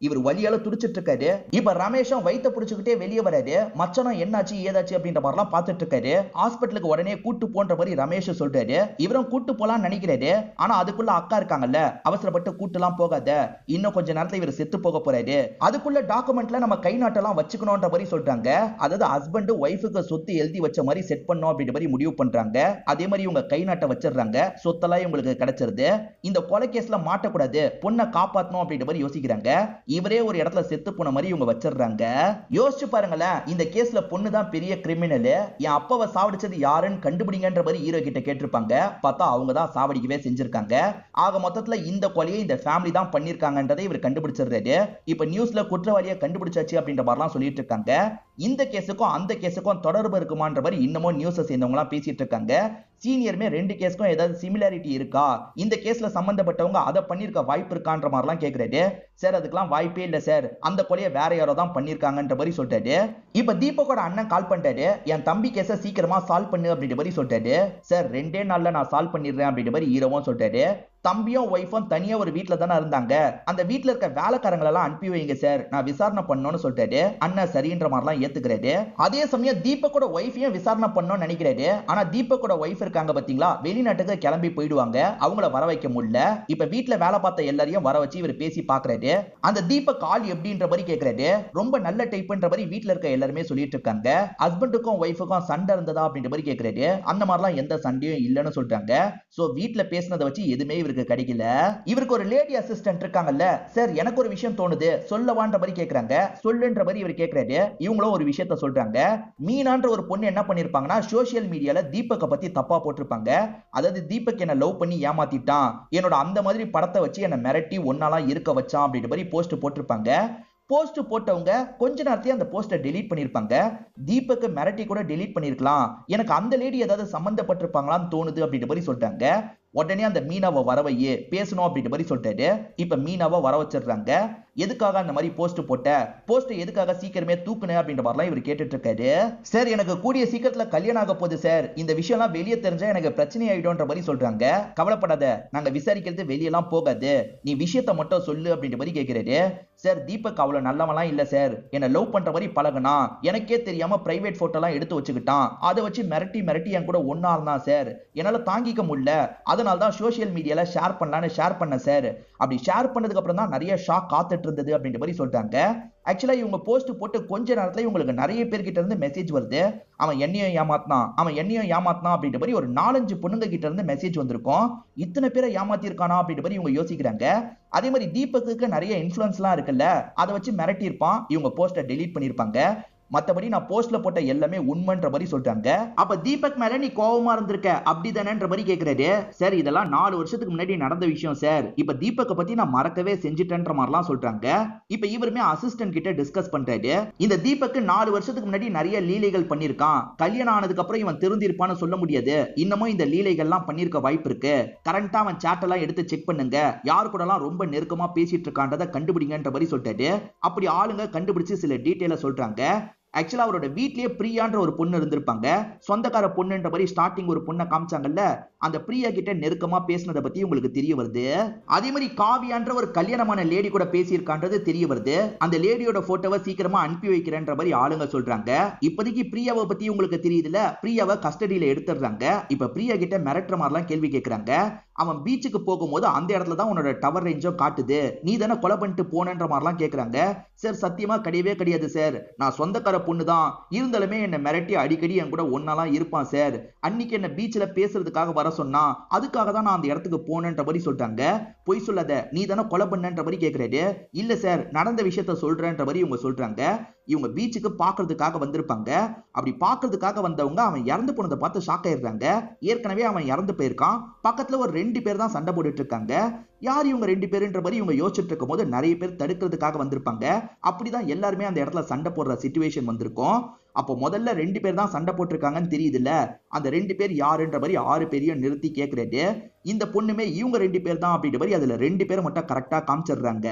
இவர் வலியால துடிச்சிட்டு இருக்காரு. இப்ப ரமேஷும் வயித்தை பிடிச்சுக்கிட்டே வெளியே வராரு. மச்சனம் என்னாச்சு ஏதாச்சு அப்படின்ற மாதிரிலாம் பார்த்துட்டு இருக்காரு. ஹாஸ்பிட்டலுக்கு உடனே கூட்டு போன்ற மாதிரி ரமேஷ் சொல்றாரு. இவரும் கூட்டு போலான்னு நினைக்கிறாரு. ஆனா அதுக்குள்ள அக்கா இருக்காங்கல்ல, அவசரப்பட்டு கூட்டலாம் போகாத, இன்னும் கொஞ்ச நேரத்துல இவர் செத்து போக போறாரு, அதுக்குள்ள டாக்குமெண்ட்ல நம்ம கை நாட்டெல்லாம் வச்சுக்கணும்ன்ற மாதிரி சொல்றாங்க. அதாவது ஹஸ்பண்ட் ஒய்ஃபுக்கு சொத்து எழுதி வச்ச மாதிரி செட் பண்ணோம் அப்படின்ற மாதிரி முடிவு பண்றாங்க. அதே மாதிரி இவங்க கை நாட்டை வச்சிடுறாங்க. சொத்தெல்லாம் இவங்களுக்கு கிடைச்சிருது. இந்த கொலை கேஸ்ல மாட்டக்கூடாது, பொண்ணை காப்பாத்தணும் அப்படின்ற மாதிரி யோசிக்கிறாங்க. இவரே ஒரு இடத்துல செத்து போன மாதிரி இவங்க வச்சிடுறாங்க. யோசிச்சு பாருங்களேன், இந்த கேஸ்ல பொண்ணு தான் பெரிய கிரிமினல், என் அப்பாவை சாவடிச்சது யாருன்னு கண்டுபிடிங்கன்ற மாதிரி ஹீரோ கிட்ட கேட்டிருப்பாங்க. பார்த்தா அவங்க தான் சாவடிக்கவே செஞ்சிருக்காங்க. ஆக மொத்தத்துல இந்த கொலையை இந்த ஃபேமிலி தான் பண்ணிருக்காங்கன்றதை இவர் கண்டுபிடிச்சிடுறாரு. இப்ப நியூஸ்ல குற்றவாளியை கண்டுபிடிச்சாச்சு அப்படின்ற மாதிரிலாம் சொல்லிட்டு இருக்காங்க. இந்த கேஸுக்கும் அந்த கேஸுக்கும் தொடர்பு இருக்குமான்ற மாதிரி இன்னமும் நியூஸை சேர்ந்தவங்க எல்லாம் பேசிட்டு இருக்காங்க. சீனியருமே ரெண்டு கேஸ்க்கும் ஏதாவது சிமிலாரிட்டி இருக்கா, இந்த கேஸ்ல சம்பந்தப்பட்டவங்க அதை பண்ணிருக்க வாய்ப்பு இருக்கான்ற மாதிரிலாம் கேட்கிறாரு. சார் அதுக்கெல்லாம் வாய்ப்பே இல்ல சார், அந்த கொலையை வேற யாரோ தான் பண்ணிருக்காங்கன்ற மாதிரி சொல்றாரு. இப்ப தீபக்கோட அண்ணன் கால் பண்ணிட்டாரு, என் தம்பி கேஸை சீக்கிரமா சால்வ் பண்ணு அப்படின்ற மாதிரி சொல்றாரு. சார் 2 நாள்ல நான் சால்வ் பண்ணிடுறேன் அப்படின்ற மாதிரி ஹீரோவும் சொல்றாரு. தம்பியும் ஒய்ஃபும் தனியா ஒரு வீட்ல தானே இருந்தாங்க, அந்த வீட்ல இருக்க வேலைக்காரங்களை எல்லாம் அனுப்பி வைங்க சார், நான் விசாரணை பண்ணணும்னு சொல்றாரு. அண்ணன் சரின்ற மாதிரிலாம் ஏத்துக்கிறாரு. அதே சமயம் தீபக்கோட ஒய்ஃபையும் விசாரணை பண்ணணும்னு நினைக்கிறாரு. ஆனா தீபக்கோட ஒய்ஃப் இருக்காங்க பாத்தீங்களா, வெளிநாட்டுக்கு கிளம்பி போயிடுவாங்க, அவங்கள வர வைக்க முடியல. இப்ப வீட்ல வேலை பார்த்த எல்லாரையும் வர வச்சு இவர் பேசி பாக்குறாரு. அந்த தீபக் ஆள் எப்படின்ற மாதிரி கேக்குறாரு. ரொம்ப நல்ல டைப்ன்ற மாதிரி வீட்ல இருக்க எல்லாருமே சொல்லிட்டு இருக்காங்க. ஹஸ்பண்டுக்கும் ஒய்ஃபுக்கும் சண்டை இருந்ததா அப்படின்ற மாதிரி கேக்குறாரு. அந்த மாதிரிலாம் எந்த சண்டையும் இல்லைன்னு சொல்றாங்க. சோ வீட்ல பேசினதை வச்சு எதுவுமே இவருக்கு கிடைக்கல. இவருக்கு ஒரு லேடி அசிஸ்டன்ட் இருக்காங்கல்ல, சார் எனக்கு ஒரு விஷயம் தோணுது சொல்லவான்ற மாதிரி கேக்குறாங்க. சொல்லுன்ற மாதிரி இவர் கேக்குறாரு. இவங்களும் ஒரு விஷயத்த சொல்றாங்க. மீனான்ற ஒரு பொண்ணு என்ன பண்ணிருப்பாங்கன்னா, சோசியல் மீடியால தீபக்க பத்தி தப்பா போட்டிருப்பாங்க. அதாவது தீபக் என்ன லவ் பண்ணி ஏமாத்திட்டான், என்னோட அந்த மாதிரி படத்தை வச்சு என்ன மிரட்டி ஒன்னாலாம் இருக்க வச்சான் அப்படின்ற மாதிரி போஸ்ட் போட்டிருப்பாங்க. போஸ்ட் போட்டவங்க கொஞ்ச நேரத்தையே அந்த போஸ்டை டெலீட் பண்ணிருப்பாங்க. தீபக்கு மிரட்டி கூட டெலீட் பண்ணிருக்கலாம், எனக்கு அந்த லேடி ஏதாவது சம்பந்தப்பட்டிருப்பாங்களான்னு தோணுது அப்படின்ற மாதிரி சொல்றாங்க. உடனே அந்த மீனாவை வரவையே பேசணும் அப்படின்ற மாதிரி சொல்லிட்டாரு. இப்ப மீனாவை வர வச்சிடுறாங்க. எதுக்காக அந்த மாதிரி போஸ்ட் போட்ட, போஸ்ட் எதுக்காக சீக்கிரமே தூக்குன அப்படின்ற மாதிரிலாம் இவர் கேட்டுட்டு இருக்காரு. சார் எனக்கு கூடிய சீக்கிரத்துல கல்யாணம் ஆக போகுது சார், இந்த விஷயம்லாம் வெளியே தெரிஞ்சா எனக்கு பிரச்சனை ஆயிடும்ன்ற மாதிரி சொல்றாங்க. கவலைப்படாத, நாங்க விசாரிக்கிறது வெளியெல்லாம் போகாது, நீ விஷயத்த மட்டும் சொல்லு அப்படின்ற மாதிரி கேட்கிறாரு. சார் தீபக் அவ்வளவு நல்லவெல்லாம் இல்ல சார், என்ன லவ் பண்ற மாதிரி பழகுனா, எனக்கே தெரியாம பிரைவேட் போட்டோ எல்லாம் எடுத்து வச்சுக்கிட்டான், அதை வச்சு மிரட்டி மிரட்டி என் கூட ஒன்னா இருந்தான் சார், என்னால தாங்கிக்க முடியல, அதனால தான் சோசியல் மீடியால ஷேர் பண்ணலான்னு ஷேர் பண்ண சார். அப்படி ஷேர் பண்ணதுக்கு அப்புறம் தான் நிறைய ஷாக் காத்துட்டு இருந்தது அப்படின்ற மாதிரி சொல்றாங்க. ஆக்சுவலா இவங்க போஸ்ட் போட்டு கொஞ்ச நேரத்துல இவங்களுக்கு நிறைய பேர்கிட்ட இருந்து மெசேஜ் வருது. அவன் என்னையும் ஏமாத்தான், அவன் என்னையும் ஏமாத்தான் அப்படின்ற மாதிரி ஒரு 4-5 பொண்ணுங்க கிட்ட இருந்து மெசேஜ் வந்திருக்கும். இத்தனை பேரை ஏமாத்திருக்கானா அப்படின்ற மாதிரி இவங்க யோசிக்கிறாங்க. அதே மாதிரி தீபக்கு நிறைய இன்ஃபுளுன்ஸ் எல்லாம் இருக்குல்ல, அதை வச்சு மிரட்டி இருப்பான். இவங்க போஸ்ட்டை டெலீட் பண்ணிருப்பாங்க. மத்தபடி நான் போஸ்ட்ல போட்ட எல்லாமே உண்மைன்ற மாதிரி சொல்றாங்க. அப்ப தீபக் மேல நீ கோவமா இருந்திருக்க அப்படிதானேன்ற மாதிரி கேக்குறாரு. சார் இதெல்லாம் 4 வருஷத்துக்கு முன்னாடி நடந்த விஷயம் சார், இப்ப தீபக்க பத்தி நான் மறக்கவே செஞ்சுட்டேன்ற மாதிரிலாம் சொல்றாங்க. இப்ப இவருமே அசிஸ்டன்ட் கிட்ட டிஸ்கஸ் பண்றாரு. இந்த தீபக் 4 வருஷத்துக்கு முன்னாடி நிறைய லீலைகள் பண்ணிருக்கான், கல்யாணம் ஆனதுக்கு அப்புறம் இவன் திருந்திருப்பான்னு சொல்ல முடியாது, இன்னமும் இந்த லீலைகள்லாம் பண்ணிருக்க வாய்ப்பு இருக்கு, கரண்டா அவன் சாட் எல்லாம் எடுத்து செக் பண்ணுங்க, யாரு கூட எல்லாம் ரொம்ப நெருக்கமா பேசிட்டு இருக்கான்றத கண்டுபிடிங்கன்ற மாதிரி சொல்லிட்டாரு. அப்படி ஆளுங்க கண்டுபிடிச்சு சில டீடைல சொல்றாங்க. ஆக்சுவலா அவரோட வீட்லயே பிரியான்ற ஒரு பொண்ணு இருந்திருப்பாங்க. சொந்தக்கார பொண்ணுன்ற மாதிரி ஸ்டார்டிங் ஒரு பொண்ணை காமிச்சாங்கல்ல, அந்த பிரியா கிட்ட நெருக்கமா பேசினதை பத்தி உங்களுக்கு தெரிய வருது. அதே மாதிரி காவியான்ற ஒரு கல்யாணமான லேடி கூட பேசியிருக்கான்றது தெரிய வருது. அந்த லேடியோட போட்டோவை சீக்கிரமா அனுப்பி வைக்கிறேன்ற மாதிரி ஆளுங்க சொல்றாங்க. இப்போதைக்கு பிரியாவை பத்தி உங்களுக்கு தெரியுதுல, பிரியாவை கஸ்டடியில எடுத்துடுறாங்க. இப்ப பிரியா கிட்ட மிரட்டுற மாதிரிலாம் கேள்வி கேட்கறாங்க. அவன் பீச்சுக்கு போகும்போது அந்த இடத்துல தான் உன்னோட டவர் ரேஞ்சோ காட்டுது, நீ தானே கொலை பண்ணிட்டு போனன்ற மாதிரிலாம் கேட்கறாங்க. சார் சத்தியமா கிடையவே கிடையாது சார், நான் சொந்தக்கார பொண்ணு தான், இருந்தாலுமே என்ன மிரட்டி அடிக்கடி என் கூட ஒன்னாலாம் இருப்பான் சார், அன்னைக்கு என்ன பீச்ல பேசுறதுக்காக வர சொன்னா, அதுக்காக தான் நான் அந்த இடத்துக்கு போனேன்ற மாதிரி சொல்றாங்க. பொய் சொல்லாத, நீ தானே கொலை பண்ணன்ற மாதிரி கேட்கிறாரு. இல்ல சார் நடந்த விஷயத்த சொல்றேன்ற மாதிரி இவங்க சொல்றாங்க. இவங்க பீச்சுக்கு பாக்குறதுக்காக வந்திருப்பாங்க. அப்படி பாக்குறதுக்காக வந்தவங்க அவன் இறந்து போனதை பார்த்து ஷாக் ஆயிடுறாங்க. ஏற்கனவே அவன் இறந்து போயிருக்கான், பக்கத்துல ஒரு 2 பேர் தான் சண்டை போட்டுட்டு இருக்காங்க. யார் இவங்க 2 பேருன்ற மாதிரி இவங்க யோசிச்சுட்டு இருக்கும் போது நிறைய பேர் தடுக்கிறதுக்காக வந்திருப்பாங்க. அப்படிதான் எல்லாருமே அந்த இடத்துல சண்டை போடுற சிச்சுவேஷன் வந்திருக்கும். அப்போ முதல்ல 2 பேர் தான் சண்டை போட்டிருக்காங்கன்னு தெரியுதுல்ல, அந்த 2 பேர் யாருன்ற மாதிரி 6 பேரையும் நிறுத்தி கேட்கிறாரு. இந்த பொண்ணுமே இவங்க 2 பேர் தான் அப்படின்ற மாதிரி அதுல 2 பேர் மட்டும் கரெக்டா காமிச்சிடுறாங்க.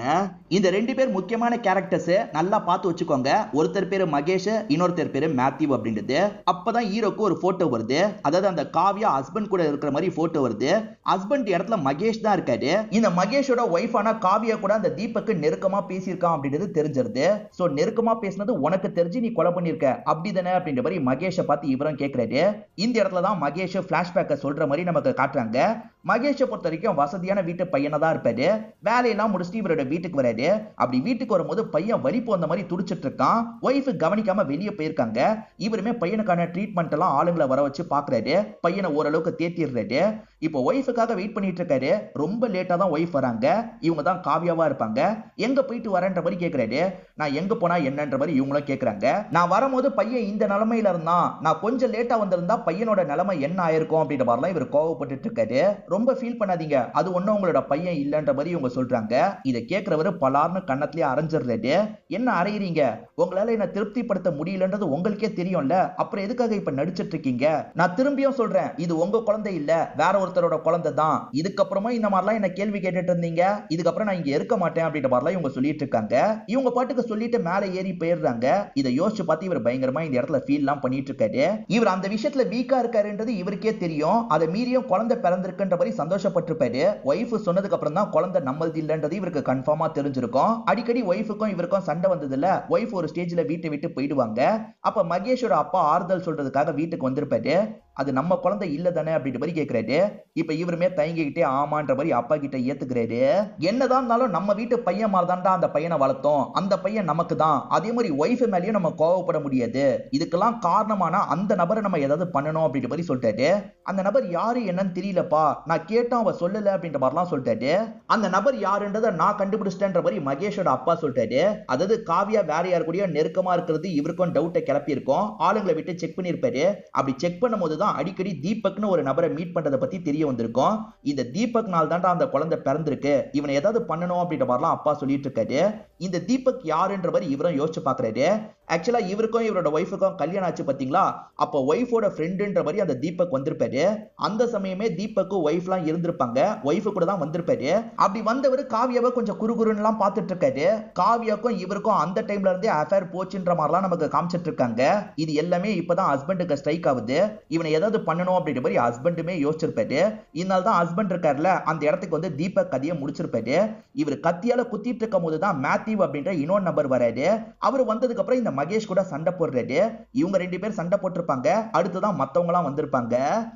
இந்த 2 பேர் முக்கியமான கேரக்டர்ஸ், நல்லா பார்த்து வச்சுக்கோங்க. ஒருத்தர் பேரு மகேஷ், இன்னொருத்தர் பேரு மேத்யூ அப்படின்றது. அப்பதான் ஹீரோக்கு ஒரு போட்டோ வருது, அதாவது அந்த காவியா ஹஸ்பண்ட் கூட இருக்கிற மாதிரி போட்டோ வருது. ஹஸ்பண்ட் இடத்துல மகேஷ் தான் இருக்காரு. இந்த மகேஷோட ஒய்ஃபான காவியா கூட அந்த தீபக்கு நெருக்கமா பேசியிருக்கான் அப்படின்றது தெரிஞ்சிருது. சோ நெருக்கமா பேசினது உனக்கு தெரிஞ்சு நீ கொலை பண்ணிருக்க அப்படிதானே அப்படின்ற மாதிரி மகேஷை பார்த்து இவரும் கேட்கிறாரு. இந்த இடத்துல தான் மகேஷ் பிளாஷ்பேக்க சொல்ற மாதிரி நமக்கு காட்டுறாங்க. மகேஷை பொறுத்த வரைக்கும் வசதியான வீட்டு பையனா தான் இருப்பாரு. வேலையெல்லாம் முடிச்சுட்டு இவரோட வீட்டுக்கு வராரு. அப்படி வீட்டுக்கு வரும்போது பையன் வலிப்பு வந்த மாதிரி துடிச்சிட்டு இருக்கான். ஒய்ஃப் கவனிக்காம வெளியே போயிருக்காங்க. இவருமே பையனுக்கான ட்ரீட்மெண்ட் எல்லாம் ஆளுங்களை வர வச்சு பாக்குறாரு. பையனை ஓரளவுக்கு தேத்திடுறாரு. இப்போ ஒய்ஃபுக்காக வெயிட் பண்ணிட்டு இருக்காரு. ரொம்ப லேட்டா தான் ஒய்ஃப் வராங்க. இவங்க தான் காவியாவா இருப்பாங்க. எங்க போயிட்டு வரேன்ற மாதிரி கேக்குறாரு. நான் எங்க போனா என்னன்ற மாதிரி இவங்களும் கேக்குறாங்க. நான் வரும்போது பையன் இந்த நிலைமையில இருந்தான். நான் கொஞ்சம் லேட்டா வந்திருந்தா பையனோட நிலைமை என்ன ஆயிருக்கும் அப்படின்ற மாதிரிலாம் இவர் கோவப்பட்டு இருக்காரு. ரொம்ப ஃபீல் பண்ணாதீங்க, அது ஒண்ணும் உங்களோட பையன் இல்லன்ற மாதிரி இவங்க சொல்றாங்க. இதை கேட்கிறவரு பலார்னு கண்ணத்திலேயே அரைஞ்சிடுறாரு. என்ன அரைகிறீங்க? உங்களால என்ன திருப்திப்படுத்த முடியலன்றது உங்களுக்கே தெரியும்ல, அப்புறம் எதுக்காக இப்ப நடிச்சிட்டு இருக்கீங்க? நான் திரும்பியும் சொல்றேன், இது உங்க குழந்தை இல்ல, வேற ஒருத்தரோட குழந்தை தான். இதுக்கப்புறமா இந்த மாதிரிலாம் என்ன கேள்வி கேட்டுட்டு இருந்தீங்க, இதுக்கப்புறம் நான் இங்க இருக்க மாட்டேன் அப்படின்ற மாதிரிலாம் இவங்க சொல்லிட்டு இருக்காங்க. இவங்க பாட்டுக்கு சொல்லிட்டு மேலே ஏறி போயிடுறாங்க. இதை யோசிச்சு பார்த்து இவர் பயங்கரமா இந்த இடத்துல ஃபீல் எல்லாம் பண்ணிட்டு இருக்காரு. இவர் அந்த விஷயத்துல வீக்கா இருக்காருன்றது இவருக்கே தெரியும். அதை மீறியும் குழந்தை பிறந்திருக்குன்ற மாதிரி சந்தோஷப்பட்டிருப்பாரு. ஒய்ஃப் சொன்னதுக்கு அப்புறம் தான் குழந்தை நம்மளது இல்லன்றது இவருக்கு கன்ஃபார்மா தெரிஞ்சிருக்கும். அடிக்கடி ஒய்ஃபுக்கும் இவருக்கும் சண்டை வந்ததுல ஒய்ஃப் ஒரு ஸ்டேஜ்ல வீட்டை விட்டு போயிடுவாங்க. அப்ப மகேஷோட அப்பா ஆறுதல் சொல்றதுக்காக வீட்டுக்கு வந்திருப்பாரு. அது நம்ம குழந்தை இல்ல தானே அப்படின்ற மாதிரி கேட்கிறாரு. இப்ப இவருமே தயங்கிக்கிட்டே ஆமான்ற மாதிரி அப்பா கிட்ட ஏத்துக்கிறாரு. என்னதான் இருந்தாலும் நம்ம வீட்டு பையன் மாதிரி தான்டா அந்த பையனை வளர்த்தோம், அந்த பையன் நமக்கு தான். அதே மாதிரி ஒய்ஃப் மேலேயும் நம்ம கோவப்பட முடியாது. இதுக்கெல்லாம் காரணமான அந்த நபரை நம்ம ஏதாவது பண்ணணும் அப்படின்ற மாதிரி சொல்லிட்டாரு. அந்த நபர் யாரு என்னன்னு தெரியலப்பா, நான் கேட்டோம் அவ சொல்லல அப்படின்ற மாதிரிலாம் சொல்லிட்டாரு. அந்த நபர் யாருன்றதை நான் கண்டுபிடிச்சிட்டேன்ற மாதிரி மகேஷோட அப்பா சொல்லிட்டாரு. அதாவது காவியா வேற யாரு கூடயோ நெருக்கமா இருக்கிறது இவருக்கும் டவுட்டை கிளப்பி இருக்கும். ஆளுங்களை விட்டு செக் பண்ணிருப்பாரு. அப்படி செக் பண்ணும்போது அடிக்கடி தீபக்னு ஒரு நபரை மீட் பண்றதை பத்தி தெரிய வந்திருக்கும். இந்த தீபக்னால தான்டா அந்த குழந்தை பிறந்திருக்கு, இவனை ஏதாவது பண்ணணும் அப்படின்ற மாதிரிலாம் அப்பா சொல்லிட்டு இருக்காரு. இந்த தீபக் யாருன்ற மாதிரி இவரும் யோசிச்சு பாக்குறாரு. ஆக்சுவலா இவருக்கும் இவரோட ஒய்ஃபுக்கும் கல்யாணம் ஆச்சு பாத்தீங்களா, அப்போ ஒய்ஃபோட ஃப்ரெண்டுன்ற மாதிரி அந்த தீபக் வந்திருப்பாரு. அந்த சமயமே தீபக்கு ஒய்ஃப்லாம் இருந்திருப்பாங்க. ஒய்ஃபு கூட தான் வந்திருப்பாரு. அப்படி வந்தவர் காவியாவை கொஞ்சம் குறுகுறுன்னு எல்லாம் பார்த்துட்டு இருக்காரு. காவியாக்கும் இவருக்கும் அந்த டைம்ல இருந்தே அஃபேர் போச்சுன்ற மாதிரிலாம் நமக்கு காமிச்சிட்டு இருக்காங்க. இது எல்லாமே இப்பதான் ஹஸ்பண்டுக்கு ஸ்ட்ரைக் ஆகுது. இவனை ஏதாவது பண்ணணும் அப்படின்ற மாதிரி ஹஸ்பண்டுமே யோசிச்சிருப்பாரு. இதனால தான் ஹஸ்பண்ட் இருக்காருல அந்த இடத்துக்கு வந்து தீபக் கதையை முடிச்சிருப்பாரு. இவர் கத்தியால குத்திட்டு இருக்கும் போது தான் மேத்யூ அப்படின்ற இன்னொரு நபர் வராரு. அவர் வந்ததுக்கு அப்புறம் இந்த மகேஷ் கூட சண்டை போடுறாரு. இவங்க ரெண்டு பேர் சண்டை போட்டிருப்பாங்க. அடுத்துதான் மத்தவங்க எல்லாம் வந்திருப்பாங்க.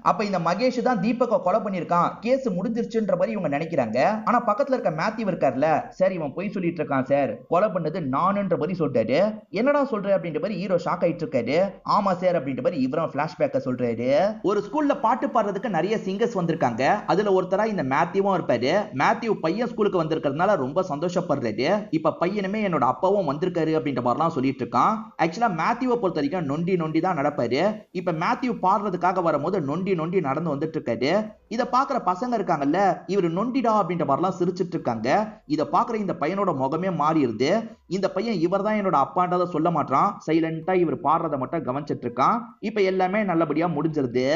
அப்ப இந்த மகேஷ் தான் தீபக்க கொலை பண்ணிருக்கான், கேஸ் முடிஞ்சிருச்சுன்ற மாதிரி இவங்க நினைக்கிறாங்க. ஆனா பக்கத்துல இருக்க மேத்யூ இருக்காருல, சார் இவன் போய் சொல்லிட்டு இருக்கான் சார், கொலை பண்ணது நானுன்ற மாதிரி சொல்றாரு. என்னடா சொல்ற அப்படின்ற மாதிரி ஹீரோ ஷாக் ஆயிட்டு இருக்காரு. ஆமா சார் அப்படின்ற மாதிரி இவரும் பிளாஷ்பேக்க சொல்றாரு. ஒரு ஸ்கூல்ல பாட்டு பாடுறதுக்கு நிறைய சிங்கர்ஸ் வந்திருக்காங்க. அதுல ஒருத்தரா இந்த மேத்யூவும் இருப்பாரு. மேத்யூ பையன் ஸ்கூலுக்கு வந்திருக்கிறதுனால ரொம்ப சந்தோஷப்படுறாரு. இப்ப பையனுமே என்னோட அப்பாவும் வந்திருக்காரு அப்படின்ற மாதிரிலாம் சொல்லிட்டு இருக்கான். ஆக்சுவலா மேத்யூவை பொறுத்த வரைக்கும் நொண்டி நொண்டி தான் நடப்பாரு. இப்ப மேத்யூ பாடுறதுக்காக வரும்போது நொண்டி நொண்டி நடந்து வந்துட்டு இருக்காரு. இத பாக்குற பசங்க இருக்காங்கல்ல, இவர் நொண்டிடா அப்படின்ற மாதிரிலாம் சிரிச்சிட்டு இருக்காங்க. இத பாக்குற இந்த பையனோட முகமே மாறிடுது. இந்த பையன் இவர் தான் என்னோட அப்பான்றத சொல்ல மாட்டான். சைலண்டா இவர் பாடுறத மட்டும் கவனிச்சிட்டு இருக்கான். இப்ப எல்லாமே நல்லபடியா முடிஞ்சிருது.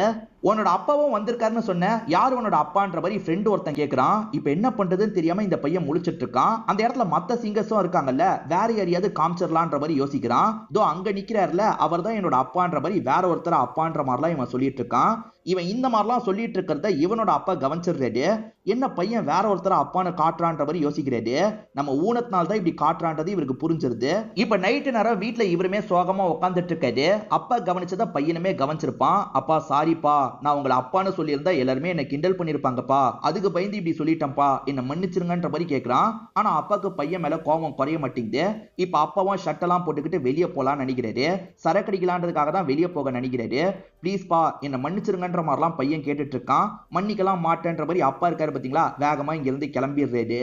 உன்னோட அப்பாவும் வந்திருக்காருன்னு சொன்ன, யார் உன்னோட அப்பான்ற மாதிரி ஃப்ரெண்ட் ஒருத்தன் கேக்குறான். இப்ப என்ன பண்றதுன்னு தெரியாம இந்த பையன் முழிச்சிட்டு இருக்கான். அந்த இடத்துல மத்த சிங்கர்ஸும் இருக்காங்கல்ல, வேற யாரையாவது காமிச்சிடலான்ற மாதிரி யோசிக்கிறான். தோ அங்க நிக்கிறாருல, அவர் தான் என்னோட அப்பான்ற மாதிரி வேற ஒருத்தர் அப்பான்ற மாதிரிலாம் இவன் சொல்லிட்டு இருக்கான். இவன் இந்த மாதிரிலாம் சொல்லிட்டு இருக்கிறத இவனோட அப்பா கவனிச்சிடுறாரு. என்ன பையன் வேற ஒருத்தர் அப்பான்னு காட்டுறான்ற மாதிரி யோசிக்கிறாரு. நம்ம ஊனத்தினால தான் இப்படி காட்டுறான்றது இவருக்கு புரிஞ்சிருது. இப்ப நைட்டு நேரம் வீட்டுல இவருமே சோகமா உட்காந்துட்டு இருக்காரு. அப்பா கவனிச்சத பையனுமே கவனிச்சிருப்பான். அப்பா சாரிப்பா, நான் உங்களை அப்பான்னு சொல்லியிருந்தா எல்லாருமே என்ன கிண்டல் பண்ணிருப்பாங்கப்பா, அதுக்கு பயந்து இப்படி சொல்லிட்டேன்ப்பா, என்ன மன்னிச்சிருங்கன்ற மாதிரி கேட்கிறான். ஆனா அப்பாக்கு பையன் மேல கோபம் குறைய மாட்டேங்குது. இப்ப அப்பாவும் ஷட்டெல்லாம் போட்டுக்கிட்டு வெளியே போலான்னு நினைக்கிறாரு. சரக்கடிக்கலான்றதுக்காக தான் வெளியே போக நினைக்கிறாரு. ப்ளீஸ்பா என்ன மன்னிச்சிருங்க மாதிரிலாம் பையன் கேட்டுட்டு இருக்கான். மன்னிக்கலாம் மாட்டேன்ற மாதிரி அப்பா இருக்காரு பாத்தீங்களா, வேகமா இங்க இருந்து கிளம்பிடுறாரு.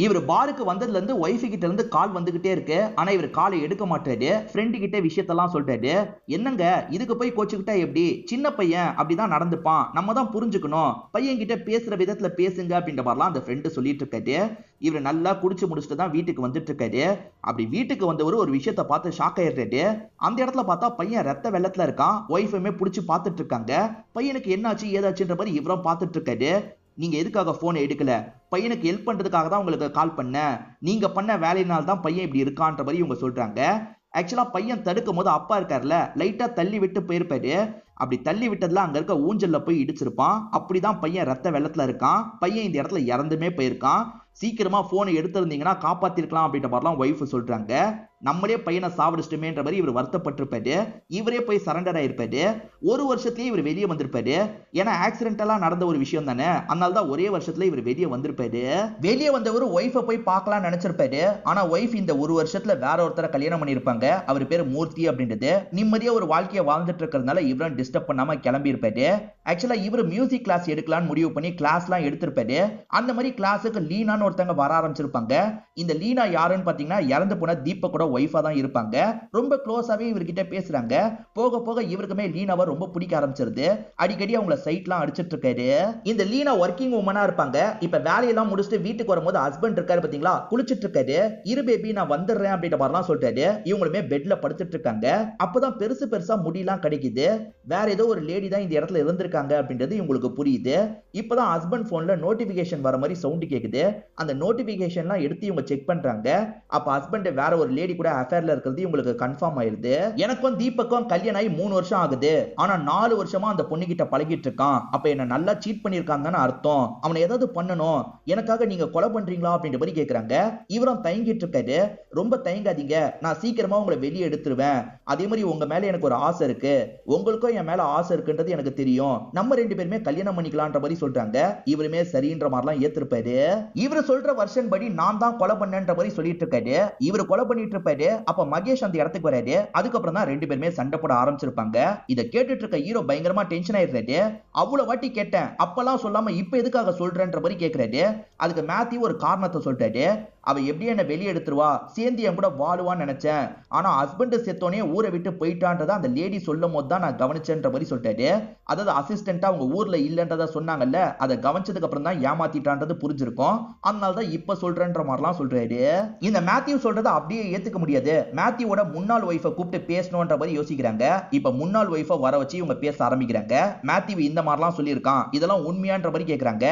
இவர் பாருக்கு வந்ததுல இருந்து ஒய்ஃப் கிட்ட இருந்து கால் வந்துகிட்டே இருக்கு. ஆனா இவர் காலை எடுக்க மாட்டாரு. ஃப்ரெண்டு கிட்ட விஷயத்தெல்லாம் சொல்றாரு. என்னங்க இதுக்கு போய் கோச்சுக்கிட்டா எப்படி, சின்ன பையன் அப்படிதான் நடந்துப்பான், நம்ம தான் புரிஞ்சுக்கணும், பையன் கிட்ட பேசுற விதத்துல பேசுங்க அப்படின்ற மாதிரிலாம் அந்த ஃப்ரெண்டு சொல்லிட்டு இருக்காரு. இவர் நல்லா குடிச்சு முடிச்சுட்டு தான் வீட்டுக்கு வந்துட்டு இருக்காரு. அப்படி வீட்டுக்கு வந்தவர் ஒரு விஷயத்த பார்த்து ஷாக் ஆயிடுறாரு. அந்த இடத்துல பார்த்தா பையன் ரத்த வெள்ளத்துல இருக்கான். ஒய்ஃபுமே புடிச்சு பார்த்துட்டு இருக்காங்க. பையனுக்கு என்னாச்சு ஏதாச்சுன்ற மாதிரி இவரும் பார்த்துட்டு இருக்காரு. நீங்க எதுக்காக போனை எடுக்கல, பையனுக்கு ஹெல்ப் பண்றதுக்காக தான் உங்களுக்கு கால் பண்ண, நீங்க பண்ண வேலையினால் தான் பையன் இப்படி இருக்கான்ற மாதிரி இவங்க சொல்றாங்க. ஆக்சுவலா பையன் தடுக்கும் போது அப்பா இருக்காருல, லைட்டா தள்ளி விட்டு போயிருப்பாரு. அப்படி தள்ளி விட்டதுல அங்க இருக்க ஊஞ்சல்ல போய் இடிச்சிருப்பான். அப்படிதான் பையன் ரத்த வெள்ளத்துல இருக்கான். பையன் இந்த இடத்துல இறந்துமே போயிருக்கான். சீக்கிரமா போனை எடுத்திருந்தீங்கன்னா காப்பாத்திருக்கலாம் அப்படின்ற மாதிரிலாம் ஒய்ஃப் சொல்றாங்க. நம்மளே பையனை சாவடிச்சிட்டுமேன்ற மாதிரி இவர் வருத்தப்பட்டிருப்பாரு. இவரே போய் சரண்டர் ஆயிருப்பாரு. ஒரு வருஷத்துலயே இவர் வெளியே வந்திருப்பாரு. ஏன்னா ஆக்சிடென்டலா நடந்த ஒரு விஷயம் தானே, அதனால தான் ஒரே வருஷத்துல இவர் வெளியே வந்திருப்பாரு. வெளியே வந்தவர் ஒய்ஃபை போய் பார்க்கலாம் நினைச்சிருப்பாரு. ஆனா ஒய்ஃப் இந்த ஒரு வருஷத்துல வேற ஒருத்தரை கல்யாணம் பண்ணிருப்பாங்க. அவர் பேரு மூர்த்தி அப்படின்றது. நிம்மதியா ஒரு வாழ்க்கையை வாழ்ந்துட்டு இருக்கிறதுனால இவரும் டிஸ்டர்ப் பண்ணாம கிளம்பி இருப்பாரு. ஆக்சுவலா இவர் மியூசிக் கிளாஸ் எடுக்கலாம்னு முடிவு பண்ணி கிளாஸ்லாம் எடுத்திருப்பாரு. அந்த மாதிரி கிளாஸுக்கு லீனான்னு ஒருத்தங்க வர ஆரம்பிச்சிருப்பாங்க. இந்த லீனா யாருன்னு பாத்தீங்கன்னா இறந்து போன தீபக்கோட ஒய்ஃபா தான் இருப்பாங்க. ரொம்ப க்ளோஸாவே இவர்கிட்ட பேசுறாங்க. போக போக இவருக்குமே லீனாவை ரொம்ப பிடிக்க ஆரம்பிச்சிருது. அடிக்கடி அவங்கள சைட்லாம் அடிச்சிட்டு இருக்காரு. இந்த லீனா ஒர்க்கிங் உமனா இருப்பாங்க. இப்ப வேலையெல்லாம் முடிச்சுட்டு வீட்டுக்கு வரும்போது ஹஸ்பண்ட் இருக்காரு பாத்தீங்களா, குளிச்சிட்டு இருக்காரு. இரு பேபி நான் வந்துடுறேன் அப்படின்ற மாதிரிலாம் சொல்லிட்டாரு. இவங்களுமே பெட்ல படுத்துட்டு இருக்காங்க. அப்பதான் பெருசு பெருசா முடியெல்லாம் கிடைக்குது. வேற ஏதோ ஒரு லேடி தான் இந்த இடத்துல இருந்திருக்காங்க அப்படின்றது இவங்களுக்கு புரியுது. இப்பதான் ஹஸ்பண்ட் போன்ல நோட்டிபிகேஷன் வர மாதிரி சவுண்ட் கேக்குது. அந்த நோட்டிபிகேஷன்லாம் எடுத்து இவங்க செக் பண்றாங்க. அப்ப ஹஸ்பண்ட் வேற ஒரு லேடி கூட அஃபேர்ல இருக்கிறது இவங்களுக்கு கன்ஃபார்ம் ஆயிருது. எனக்கும் தீபக்கும் கல்யாணம் ஆகி 3 வருஷம் ஆகுது. ஆனா 4 வருஷமா அந்த பொண்ணு கிட்ட பழகிட்டு இருக்கான். அப்ப என்ன நல்லா சீட் பண்ணிருக்காங்கன்னு அர்த்தம். அவனை ஏதாவது பண்ணணும். எனக்காக நீங்க கொலை பண்றீங்களா அப்படின்ற மாதிரி கேக்குறாங்க. இவரும் தயங்கிட்டு இருக்காரு. ரொம்ப தயங்காதீங்க, நான் சீக்கிரமா உங்களை வெளியே எடுத்துருவேன். அதே மாதிரி உங்க மேல எனக்கு ஒரு ஆசை இருக்கு. உங்களுக்கும் என் மேல ஆசை இருக்குன்றது எனக்கு தெரியும். நம்ம 2 பேருமே கல்யாணம் பண்ணிக்கலாம்ன்ற மாதிரி சொல்றாங்க. இவருமே சரின்ற மாதிரிலாம் ஏத்திருப்பாரு. இவரு சொல்ற வருஷன் படி நான் தான் கொலை பண்ணேன்ற மாதிரி சொல்லிட்டு இருக்காரு. இவரு கொலை பண்ணிட்டு இருப்பாரு. அப்ப மகேஷ் அந்த இடத்துக்கு வராரு. அதுக்கப்புறம் தான் 2 பேருமே சண்டை போட ஆரம்பிச்சிருப்பாங்க. இத கேட்டுட்டு இருக்க ஹீரோ பயங்கரமா டென்ஷன் ஆயிடுறாரு. அவ்வளவு வாட்டி கேட்டேன், அப்பெல்லாம் சொல்லாம இப்ப எதுக்காக சொல்றேன்ற மாதிரி கேக்குறாரு. அதுக்கு மேத்யூ ஒரு காரணத்தை சொல்றாரு. அவ எப்படி என்ன வெளியே எடுத்துருவா, சேர்ந்து என் கூட வாழுவான்னு நினைச்சேன். ஆனா ஹஸ்பண்ட் செத்தோனே ஊரை விட்டு போயிட்டான்றத அந்த லேடி சொல்லும் போது தான் நான் கவனிச்சேன்ற மாதிரி சொல்லிட்டாரு. அதாவது அசிஸ்டண்டா அவங்க ஊர்ல இல்லன்றத சொன்னாங்கல்ல, அதை கவனிச்சதுக்கு அப்புறம் தான் ஏமாத்திட்டான்றது புரிஞ்சிருக்கும். அதனாலதான் இப்ப சொல்றேன்ற மாதிரிலாம் சொல்றாரு. இந்த மேத்யூ சொல்றதை அப்படியே ஏத்துக்க முடியாது. மேத்யூவோட முன்னாள் ஒய்ஃபை கூப்பிட்டு பேசணும்ன்ற மாதிரி யோசிக்கிறாங்க. இப்ப முன்னாள் ஒய்ஃபை வர வச்சு இவங்க பேச ஆரம்பிக்கிறாங்க. மேத்யூ இந்த மாதிரிலாம் சொல்லியிருக்கான், இதெல்லாம் உண்மையான்ற மாதிரி கேக்குறாங்க.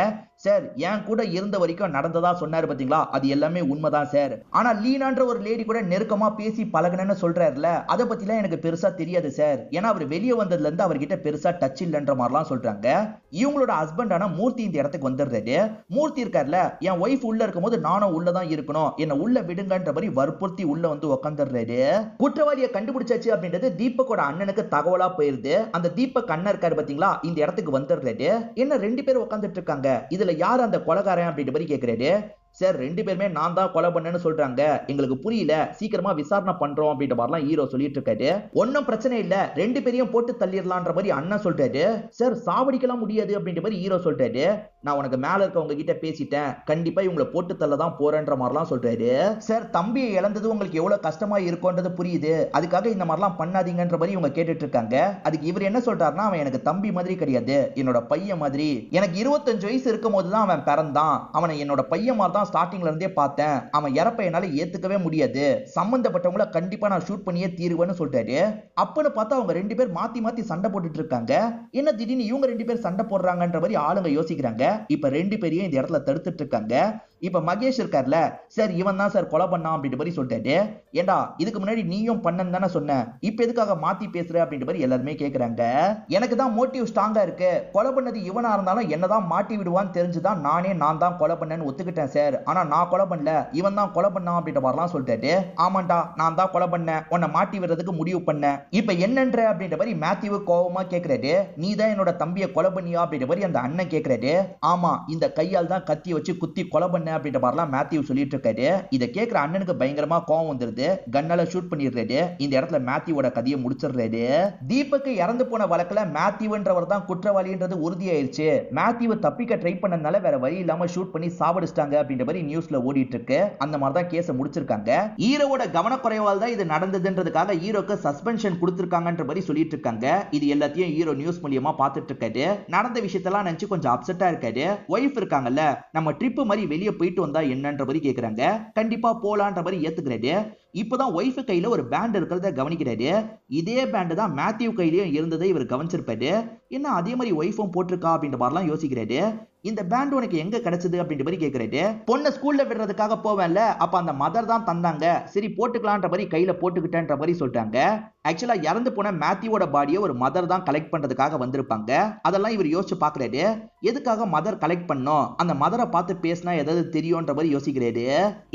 சார், என் கூட இருந்த வரைக்கும் நடந்ததா சொன்னாரு பாத்தீங்களா, அது எல்லாமே உண்மைதான் சார். ஆனா லீனான்ற ஒரு லேடி கூட நெருக்கமா பேசி பழகுனேன்னு சொல்றாருல, அதை பத்திலாம் எனக்கு பெருசா தெரியாது சார். ஏன்னா அவர் வெளியே வந்ததுல இருந்து அவர்கிட்ட பெருசா டச் இல்லன்ற மாதிரிலாம் சொல்றாங்க. இவங்களோட ஹஸ்பண்டான மூர்த்தி இந்த இடத்துக்கு வந்துடுறாரு. மூர்த்தி இருக்காருல, என் ஒய்ஃப் உள்ள இருக்கும் போது நானும் உள்ளதான் இருக்கணும், என்ன உள்ள விடுங்கன்ற மாதிரி வற்புறுத்தி உள்ள வந்து உட்காந்துடுறாரு. குற்றவாளியை கண்டுபிடிச்சாச்சு அப்படின்றது தீபக்கோட அண்ணனுக்கு தகவலா போயிருது. அந்த தீபக் அண்ணன் இருக்காரு பாத்தீங்களா, இந்த இடத்துக்கு வந்துடுறாரு. என்ன 2 பேரும் உட்காந்துட்டு இருக்காங்க, இதுல யார் அந்த கொலைகாரன் அப்படின்ற மாதிரி கேக்குறாரு. சார், 2 பேருமே நான் தான் கொலை பண்ணேன்னு சொல்றாங்க, எங்களுக்கு புரியல, சீக்கிரமா விசாரணை பண்றோம் அப்படின்ற மாதிரிலாம் ஹீரோ சொல்லிட்டு இருக்காரு. ஒன்னும் பிரச்சனை இல்ல, 2 பேரையும் போட்டு தள்ளிடலான்ற மாதிரி அண்ணன் சொல்றாரு. சார், சாவடிக்கலாம் முடியாது அப்படின்ற மாதிரி ஹீரோ சொல்றாரு. நான் உனக்கு மேல இருக்கவங்க கிட்ட பேசிட்டேன், கண்டிப்பா இவங்களை போட்டு தள்ள தான் போறேன்ற மாதிரிலாம் சொல்றாரு. சார், தம்பியை இழந்தது உங்களுக்கு எவ்வளவு கஷ்டமா இருக்கும்ன்றது புரியுது, அதுக்காக இந்த மாதிரிலாம் பண்ணாதீங்கன்ற மாதிரி இவங்க கேட்டுட்டு இருக்காங்க. அதுக்கு இவர் என்ன சொல்றாருன்னா, அவன் எனக்கு தம்பி மாதிரி கிடையாது, என்னோட பையன் மாதிரி. எனக்கு 25 வயசு இருக்கும் போதுதான் அவன் பிறந்தான். அவனை என்னோட பையன் மாதிரி தான் ஸ்டார்டிங்ல இருந்தே பார்த்தேன். அவன் இறப்ப என்னால ஏத்துக்கவே முடியாது. சம்பந்தப்பட்டவங்கள கண்டிப்பா நான் ஷூட் பண்ணியே தீருவேன்னு சொல்றாரு. அப்பன்னு பார்த்தா அவங்க 2 பேர் மாத்தி மாத்தி சண்டை போட்டுட்டு இருக்காங்க. என்ன திடீர்னு இவங்க 2 பேர் சண்டை போடுறாங்கன்ற மாதிரி ஆளுங்க யோசிக்கிறாங்க. இப்ப 2 பேரையும் இந்த இடத்துல தடுத்துட்டு இருக்காங்க. இப்ப மகேஷ் இருக்கார்ல, சார் இவன் தான் சார் கொலை பண்ணான் அப்படின்ற மாதிரி சொல்லிட்டாரு. ஏண்டா, இதுக்கு முன்னாடி நீயும் பண்ணன்னு தானே சொன்ன, இப்ப எதுக்காக மாத்தி பேசுற அப்படின்ற மாதிரி எல்லாருமே கேக்குறாங்க. எனக்கு தான் மோட்டிவ் ஸ்ட்ராங்கா இருக்கு. கொலை பண்ணது இவனா இருந்தாலும் என்னதான் மாட்டி விடுவான்னு தெரிஞ்சுதான் நான் தான் கொலை பண்ணேன்னு ஒத்துக்கிட்டேன் சார். ஆனா நான் கொலை பண்ணல, இவன் தான் கொலை பண்ணான் அப்படின்ற மாதிரிலாம் சொல்லிட்டாரு. ஆமாண்டா, நான் தான் கொலை பண்ணேன், உன்னை மாட்டி விடுறதுக்கு முடிவு பண்ணேன். இப்ப என்னன்ற அப்படின்ற மாதிரி மேத்யூ கோவமா கேக்குறாரு. நீ தான் என்னோட தம்பியை கொலை பண்ணியா அப்படின்ற மாதிரி அந்த அண்ணன் கேக்குறாரு. ஆமா, இந்த கையால் தான் கத்தி வச்சு குத்தி கொலை பண்ண அப்படின்ற மாதிரிலாம் மேத்யூ சொல்லிட்டு இருக்காரு. இதை கேட்கிற அண்ணனுக்கு பயங்கரமா கோவம் வந்துருது. கன்னால ஷூட் பண்ணிடுறாரு. இந்த இடத்துல மேத்யூவோட கதையை முடிச்சிடுறாரு. தீபக்கு இறந்து போன வழக்குல மேத்யூன்றவர் தான் குற்றவாளின்றது உறுதியாயிருச்சு. மேத்யூ தப்பிக்க ட்ரை பண்ணனால வேற வழி இல்லாம ஷூட் பண்ணி சாவடிச்சிட்டாங்க அப்படின்ற மாதிரி நியூஸ்ல ஓடிட்டு இருக்கு. அந்த மாதிரி தான் கேஸை முடிச்சிருக்காங்க. ஹீரோவோட கவனக்குறைவால் தான் இது நடந்ததுன்றதுக்காக ஹீரோக்கு சஸ்பென்ஷன் கொடுத்திருக்காங்கன்ற மாதிரி சொல்லிட்டு இருக்காங்க. இது எல்லாத்தையும் ஹீரோ நியூஸ் மூலியமா பார்த்துட்டு இருக்காரு. நடந்த விஷயத்தெல்லாம் நினைச்சு கொஞ்சம் அப்செட்டா இருக்காரு. ஒய்ஃப் இருக்காங்கல்ல, நம்ம ட்ரிப் மாதிரி வெளியே போயிட்டு வந்தா என்னன்ற மாதிரி கேக்குறாங்க. கண்டிப்பா போலான்ற மாதிரி ஏத்துக்கிறாரு. இப்பதான் ஒய்ஃப் கையில ஒரு பேண்ட் இருக்கிறத கவனிக்கிறாரு. இதே பேண்ட் தான் மேத்யூ கையிலயும் இருந்ததை இவர் கவனிச்சிருப்பாரு. என்ன அதே மாதிரி ஒய்ஃபும் போட்டிருக்கா அப்படின்ற மாதிரிலாம் யோசிக்கிறாரு. இந்த பேண்ட் உனக்கு எங்க கிடைச்சது அப்படின்ற மாதிரி கேட்கிறாரு. பொண்ணு ஸ்கூல்ல விடுறதுக்காக போவேன்ல, அப்ப அந்த மதர் தான் தந்தாங்க, சரி போட்டுக்கலான்ற மாதிரி கையில போட்டுக்கிட்டேன்ற மாதிரி சொல்றாங்க. ஆக்சுவலா இறந்து போன மேத்யூவோட பாடியை ஒரு மதர் தான் கலெக்ட் பண்றதுக்காக வந்திருப்பாங்க. அதெல்லாம் இவர் யோசிச்சு பாக்குறாரு. எதுக்காக மதர் கலெக்ட் பண்ணோம், அந்த மதரை பார்த்து பேசினா ஏதாவது தெரியும்ன்ற மாதிரி யோசிக்கிறாரு.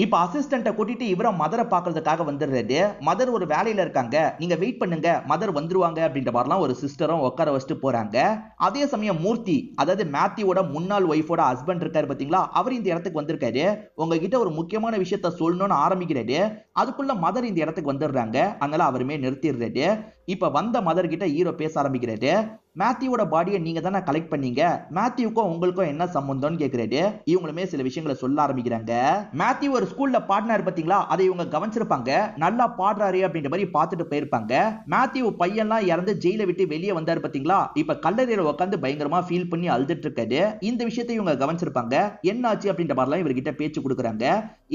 இப்ப அசிஸ்டன்ட்டை கூட்டிட்டு இவரை மதரை பாக்குறதுக்காக வந்துடுறாரு. மதர் ஒரு வேலையில இருக்காங்க, நீங்க வெயிட் பண்ணுங்க, மதர் வந்துருவாங்க அப்படின்ற மாதிரிலாம் ஒரு சிஸ்டரும் உட்கார வச்சுட்டு போறாங்க. அதே சமயம் மூர்த்தி, அதாவது மேத்யூவோட முன்னாள் ஒய்ஃபோட ஹஸ்பண்ட் இருக்காரு பாத்தீங்களா, அவர் இந்த இடத்துக்கு வந்திருக்காரு. உங்ககிட்ட ஒரு முக்கியமான விஷயத்த சொல்லணும்னு ஆரம்பிக்கிறாரு. அதுக்குள்ள மதர் இந்த இடத்துக்கு வந்துடுறாங்க. அதனால அவருமே நிறுத்திடுறாரு. இப்ப வந்த மதர் கிட்ட ஹீரோ பேச ஆரம்பிக்கிறாரு. மேத்யூவோட பாடியை நீங்க தானே கலெக்ட் பண்ணீங்க, மேத்யூக்கும் உங்களுக்கும் என்ன சம்பந்தம்னு கேக்குறாரு. இவங்களுமே சில விஷயங்களை சொல்ல ஆரம்பிக்கிறாங்க. மேத்யூ ஒரு ஸ்கூல்ல பாடினாரு பாத்தீங்களா, அதை இவங்க கவனிச்சிருப்பாங்க. நல்லா பாடுறாரு அப்படின்ற மாதிரி பார்த்துட்டு போயிருப்பாங்க. மேத்யூ பையன்லாம் இறந்து ஜெயில விட்டு வெளியே வந்தாரு பாத்தீங்களா, இப்ப கல்லறையில உட்காந்து பயங்கரமா ஃபீல் பண்ணி அழுதுட்டு இருக்காரு. இந்த விஷயத்தை இவங்க கவனிச்சிருப்பாங்க. என்ன ஆச்சு அப்படின்ற மாதிரிலாம் இவர்கிட்ட பேச்சு கொடுக்குறாங்க.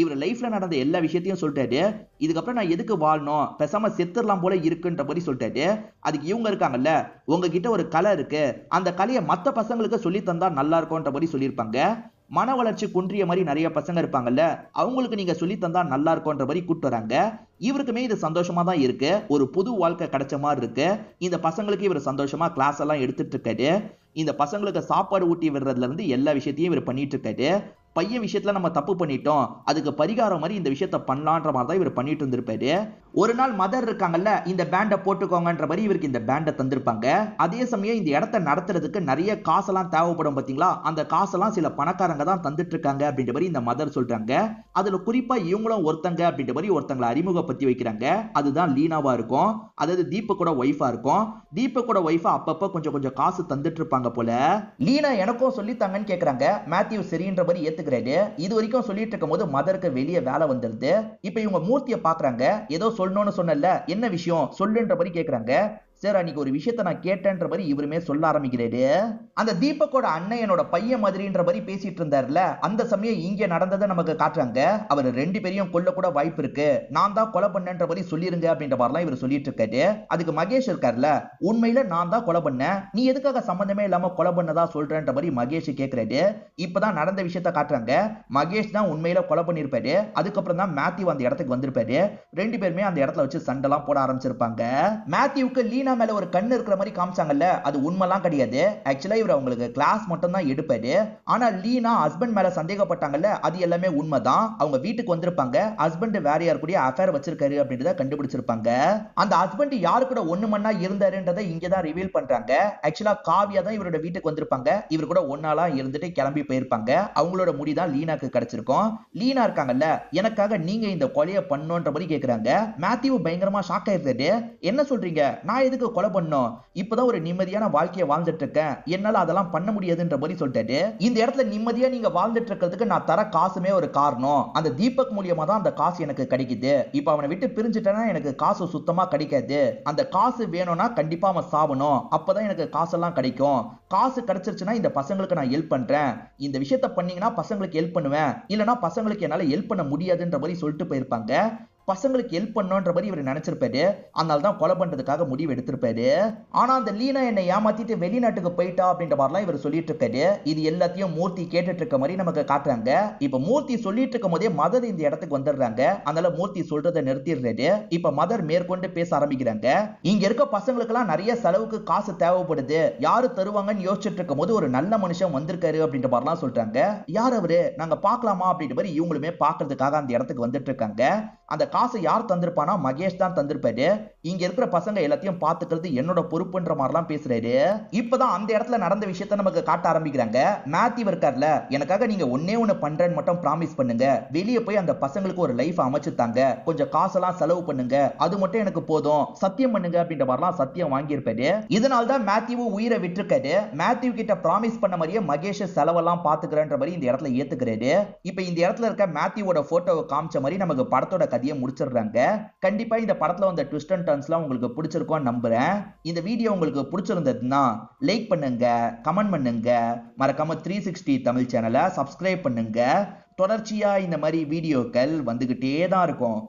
இவர் லைஃப்ல நடந்த எல்லா விஷயத்தையும் சொல்லிட்டாரு. இதுக்கப்புறம் நான் எதுக்கு வாழணும், பேசாம செத்துறலாம் போல இருக்குன்ற மாதிரி சொல்லிட்டாரு. அதுக்கு இவங்க இருக்காங்கல்ல, உங்ககிட்ட ஒரு கலை இருக்கு, அந்த கலையை மத்த பசங்களுக்கு சொல்லி தந்தா நல்லா இருக்கும்ன்ற மாதிரி சொல்லியிருப்பாங்க. மன வளர்ச்சி குன்றிய மாதிரி நிறைய பசங்க இருப்பாங்கல்ல, அவங்களுக்கு நீங்க சொல்லி தந்தா நல்லா இருக்கும்ன்ற மாதிரி கூப்பிட்டு வராங்க. இவருக்குமே இது சந்தோஷமா தான் இருக்கு. ஒரு புது வாழ்க்கை கிடைச்ச மாதிரி இருக்கு. இந்த பசங்களுக்கு இவர் சந்தோஷமா கிளாஸ் எல்லாம் எடுத்துட்டு இருக்காரு. இந்த பசங்களுக்கு சாப்பாடு ஊட்டி விடுறதுல இருந்து எல்லா விஷயத்தையும் இவர் பண்ணிட்டு இருக்காரு. பையன் விஷயத்துல நம்ம தப்பு பண்ணிட்டோம், அதுக்கு பரிகாரம் மாதிரி இந்த விஷயத்த பண்ணலான்ற மாதிரி தான் இவர் பண்ணிட்டு இருந்திருப்பாரு. ஒரு நாள் மதர் இருக்காங்கல்ல, இந்த பேண்டை போட்டுக்கோங்கன்ற மாதிரி இவருக்கு இந்த பேண்டை தந்திருப்பாங்க. அதே சமயம் இந்த இடத்தை நடத்துறதுக்கு நிறைய காசெல்லாம் தேவைப்படும் பாத்தீங்களா, அந்த காசெல்லாம் சில பணக்காரங்க தான் தந்துட்டு இருக்காங்க அப்படின்ற மாதிரி இந்த மதர் சொல்றாங்க. அதுல குறிப்பா இவங்களும் ஒருத்தங்க அப்படின்ற மாதிரி ஒருத்தங்களை அறிமுகப்படுத்தி வைக்கிறாங்க. அதுதான் லீனாவா இருக்கும், அதாவது தீபக்கோட ஒய்ஃபா இருக்கும். தீபக்கோட ஒய்ஃபா அப்பப்ப கொஞ்சம் கொஞ்சம் காசு தந்துட்டு இருப்பாங்க போல. லீனா எனக்கும் சொல்லித்தாங்கன்னு கேக்குறாங்க. மேத்யூ சரின்ற மாதிரி ஏத்துக்கிறாரு. இது வரைக்கும் சொல்லிட்டு இருக்கும் போது மதருக்கு வெளியே வேலை வந்துருது. இப்ப இவங்க மூர்த்தியை பாக்குறாங்க. ஏதோ சொல்லணும்னு சொன்னல, என்ன விஷயம் சொல்லுன்ற மாதிரி கேக்குறாங்க. சார் அன்னைக்கு ஒரு விஷயத்த நான் கேட்டேன்ற மாதிரி இவருமே சொல்ல ஆரம்பிக்கிறாரு. அந்த தீபக்கோட அண்ணன் என்னோட பையன் மாதிரின்ற மாதிரி பேசிட்டு இருந்தார்ல, அந்த சமயம் இங்க நடந்ததை நமக்கு காட்டுறாங்க. அவர் ரெண்டு பேரையும் கொல்ல கூட வாய்ப்பு இருக்கு, நான் தான் கொலை பண்ணேன்ற மாதிரி சொல்லிருங்க அப்படின்ற மாதிரிலாம் இவர் சொல்லிட்டு இருக்காரு. அதுக்கு மகேஷ் இருக்கார்ல, உண்மையில நான் தான் கொலை பண்ணேன், நீ எதுக்காக சம்பந்தமே இல்லாம கொலை பண்ணதா சொல்றேன்ற மாதிரி மகேஷ் கேட்கிறாரு. இப்பதான் நடந்த விஷயத்த காட்டுறாங்க. மகேஷ் தான் உண்மையில கொலை பண்ணிருப்பாரு. அதுக்கப்புறம் தான் மேத்யூ அந்த இடத்துக்கு வந்திருப்பாரு. ரெண்டு பேருமே அந்த இடத்துல வச்சு சண்டெல்லாம் போட ஆரம்பிச்சிருப்பாங்க. மேத்யூக்கு லீனா மேல ஒரு கண்ணு இருக்கிற மாதிரி காமிச்சாங்கல்ல, அது உண்மைலாம் கிடையாது. ஆக்சுவலா இவர் அவங்களுக்கு கிளாஸ் மட்டும் தான் எடுப்பாரு. ஆனா லீனா ஹஸ்பண்ட் மேல சந்தேகப்பட்டாங்கல்ல, அது எல்லாமே உண்மைதான். அவங்க வீட்டுக்கு வந்திருப்பாங்க, ஹஸ்பண்ட் வேற யார் கூட அஃபேர் வச்சிருக்காரு அப்படின்றத கண்டுபிடிச்சிருப்பாங்க. அந்த ஹஸ்பண்ட் யாரு கூட ஒண்ணு மண்ணா இருந்தாருன்றதை இங்க தான் ரிவீல் பண்றாங்க. ஆக்சுவலா காவியா தான் இவரோட வீட்டுக்கு வந்திருப்பாங்க. இவர் கூட ஒன்னாலா இருந்துட்டு கிளம்பி போயிருப்பாங்க. அவங்களோட முடி தான் லீனாக்கு கிடைச்சிருக்கும். லீனா இருக்காங்கல்ல, எனக்காக நீங்க இந்த கொலையை பண்ணணும்ன்ற மாதிரி கேக்குறாங்க. மேத்யூ பயங்கரமா ஷாக் ஆயிருக்காரு. என்ன சொல்றீங்க, நான் எதுக்கு கொலை பண்ணோம், இப்பதான் ஒரு நிம்மதியான வாழ்க்கையை வாழ்ந்துட்டு இருக்கேன், என்னால அதெல்லாம் பண்ண முடியாதுன்ற மாதிரி சொல்லிட்டாரு. இந்த இடத்துல நிம்மதியா நீங்க வாழ்ந்துட்டு இருக்கிறதுக்கு நான் தர காசுமே ஒரு காரணம். அந்த தீபக் மூலியமா தான் அந்த காசு எனக்கு கிடைக்குது. இப்ப அவனை விட்டு பிரிஞ்சுட்டேன்னா எனக்கு காசு சுத்தமா கிடைக்காது. அந்த காசு வேணும்னா கண்டிப்பா அவன் சாவணும், அப்பதான் எனக்கு காசெல்லாம் கிடைக்கும். காசு கிடைச்சிருச்சுன்னா இந்த பசங்களுக்கு நான் ஹெல்ப் பண்றேன், இந்த விஷயத்த பண்ணீங்கன்னா பசங்களுக்கு ஹெல்ப் பண்ணுவேன், இல்லனா பசங்களுக்கு என்னால ஹெல்ப் பண்ண முடியாதுன்ற மாதிரி சொல்லிட்டு போயிருப்பாங்க. பசங்களுக்கு ஹெல்ப் பண்ணணும்ன்ற மாதிரி இவர் நினைச்சிருப்பாரு. அதனால தான் கொலை பண்றதுக்காக முடிவு எடுத்திருப்பாரு. ஆனா அந்த லீனா என்னை ஏமாத்திட்டு வெளிநாட்டுக்கு போயிட்டா அப்படின்ற மாதிரிலாம் இவர் சொல்லிட்டு இருக்காரு. இது எல்லாத்தையும் மூர்த்தி கேட்டுட்டு இருக்க மாதிரி நமக்கு காட்டுறாங்க. இப்ப மூர்த்தி சொல்லிட்டு இருக்கும் போதே மதர் இந்த இடத்துக்கு வந்துடுறாங்க. அதனால மூர்த்தி சொல்றதை நிறுத்திடுறாரு. இப்ப மதர் மேற்கொண்டு பேச ஆரம்பிக்கிறாங்க. இங்க இருக்க பசங்களுக்கு எல்லாம் நிறைய செலவுக்கு காசு தேவைப்படுது, யாரு தருவாங்கன்னு யோசிச்சுட்டு இருக்கும் போது ஒரு நல்ல மனுஷன் வந்திருக்காரு அப்படின்ற மாதிரிலாம் சொல்றாங்க. யார் அவரு, நாங்க பாக்கலாமா அப்படின்ற மாதிரி இவங்களுமே பாக்குறதுக்காக அந்த இடத்துக்கு வந்துட்டு இருக்காங்க. அந்த காசை யார் தந்திருப்பானா, மகேஷ் தான் தந்திருப்பாரு. இங்க இருக்கிற பசங்க எல்லாத்தையும் பாத்துக்கிறது என்னோட பொறுப்புன்ற மாதிரிலாம் பேசுறாரு. இப்பதான் அந்த இடத்துல நடந்த விஷயத்த நமக்கு காட்ட ஆரம்பிக்கிறாங்க. மேத்யூ இருக்கார்ல, எனக்காக நீங்க ஒன்னே ஒண்ணு பண்றேன்னு மட்டும் ப்ராமிஸ் பண்ணுங்க, வெளியே போய் அந்த பசங்களுக்கு ஒரு லைஃப் அமைச்சுட்டாங்க, கொஞ்சம் காசெல்லாம் செலவு பண்ணுங்க, அது மட்டும் எனக்கு போதும், சத்தியம் பண்ணுங்க அப்படின்ற மாதிரிலாம் சத்தியம் வாங்கியிருப்பாரு. இதனால தான் மேத்யூ உயிரை விட்டுருக்காரு. மேத்யூ கிட்ட ப்ராமிஸ் பண்ண மாதிரியே மகேஷ் செலவெல்லாம் பாத்துக்கிறேன்ற மாதிரி இந்த இடத்துல ஏத்துக்கிறாரு. இப்ப இந்த இடத்துல இருக்க மேத்யூவோட போட்டோவை காமிச்ச மாதிரி நமக்கு படத்தோட கதையை முடிச்சிடுறாங்க. கண்டிப்பா இந்த படத்துல வந்த ட்விஸ்ட் அண்ட் டர்ன்ஸ்லாம் உங்களுக்கு பிடிச்சிருக்கும் நம்புறேன். இந்த வீடியோ உங்களுக்கு பிடிச்சிருந்ததுன்னா லைக் பண்ணுங்க, கமெண்ட் பண்ணுங்க, மறக்காம 360 தமிழ் சேனலை சப்ஸ்கிரைப் பண்ணுங்க. தொடர்ச்சியா இந்த மாதிரி வீடியோக்கள் வந்துகிட்டே தான் இருக்கும்.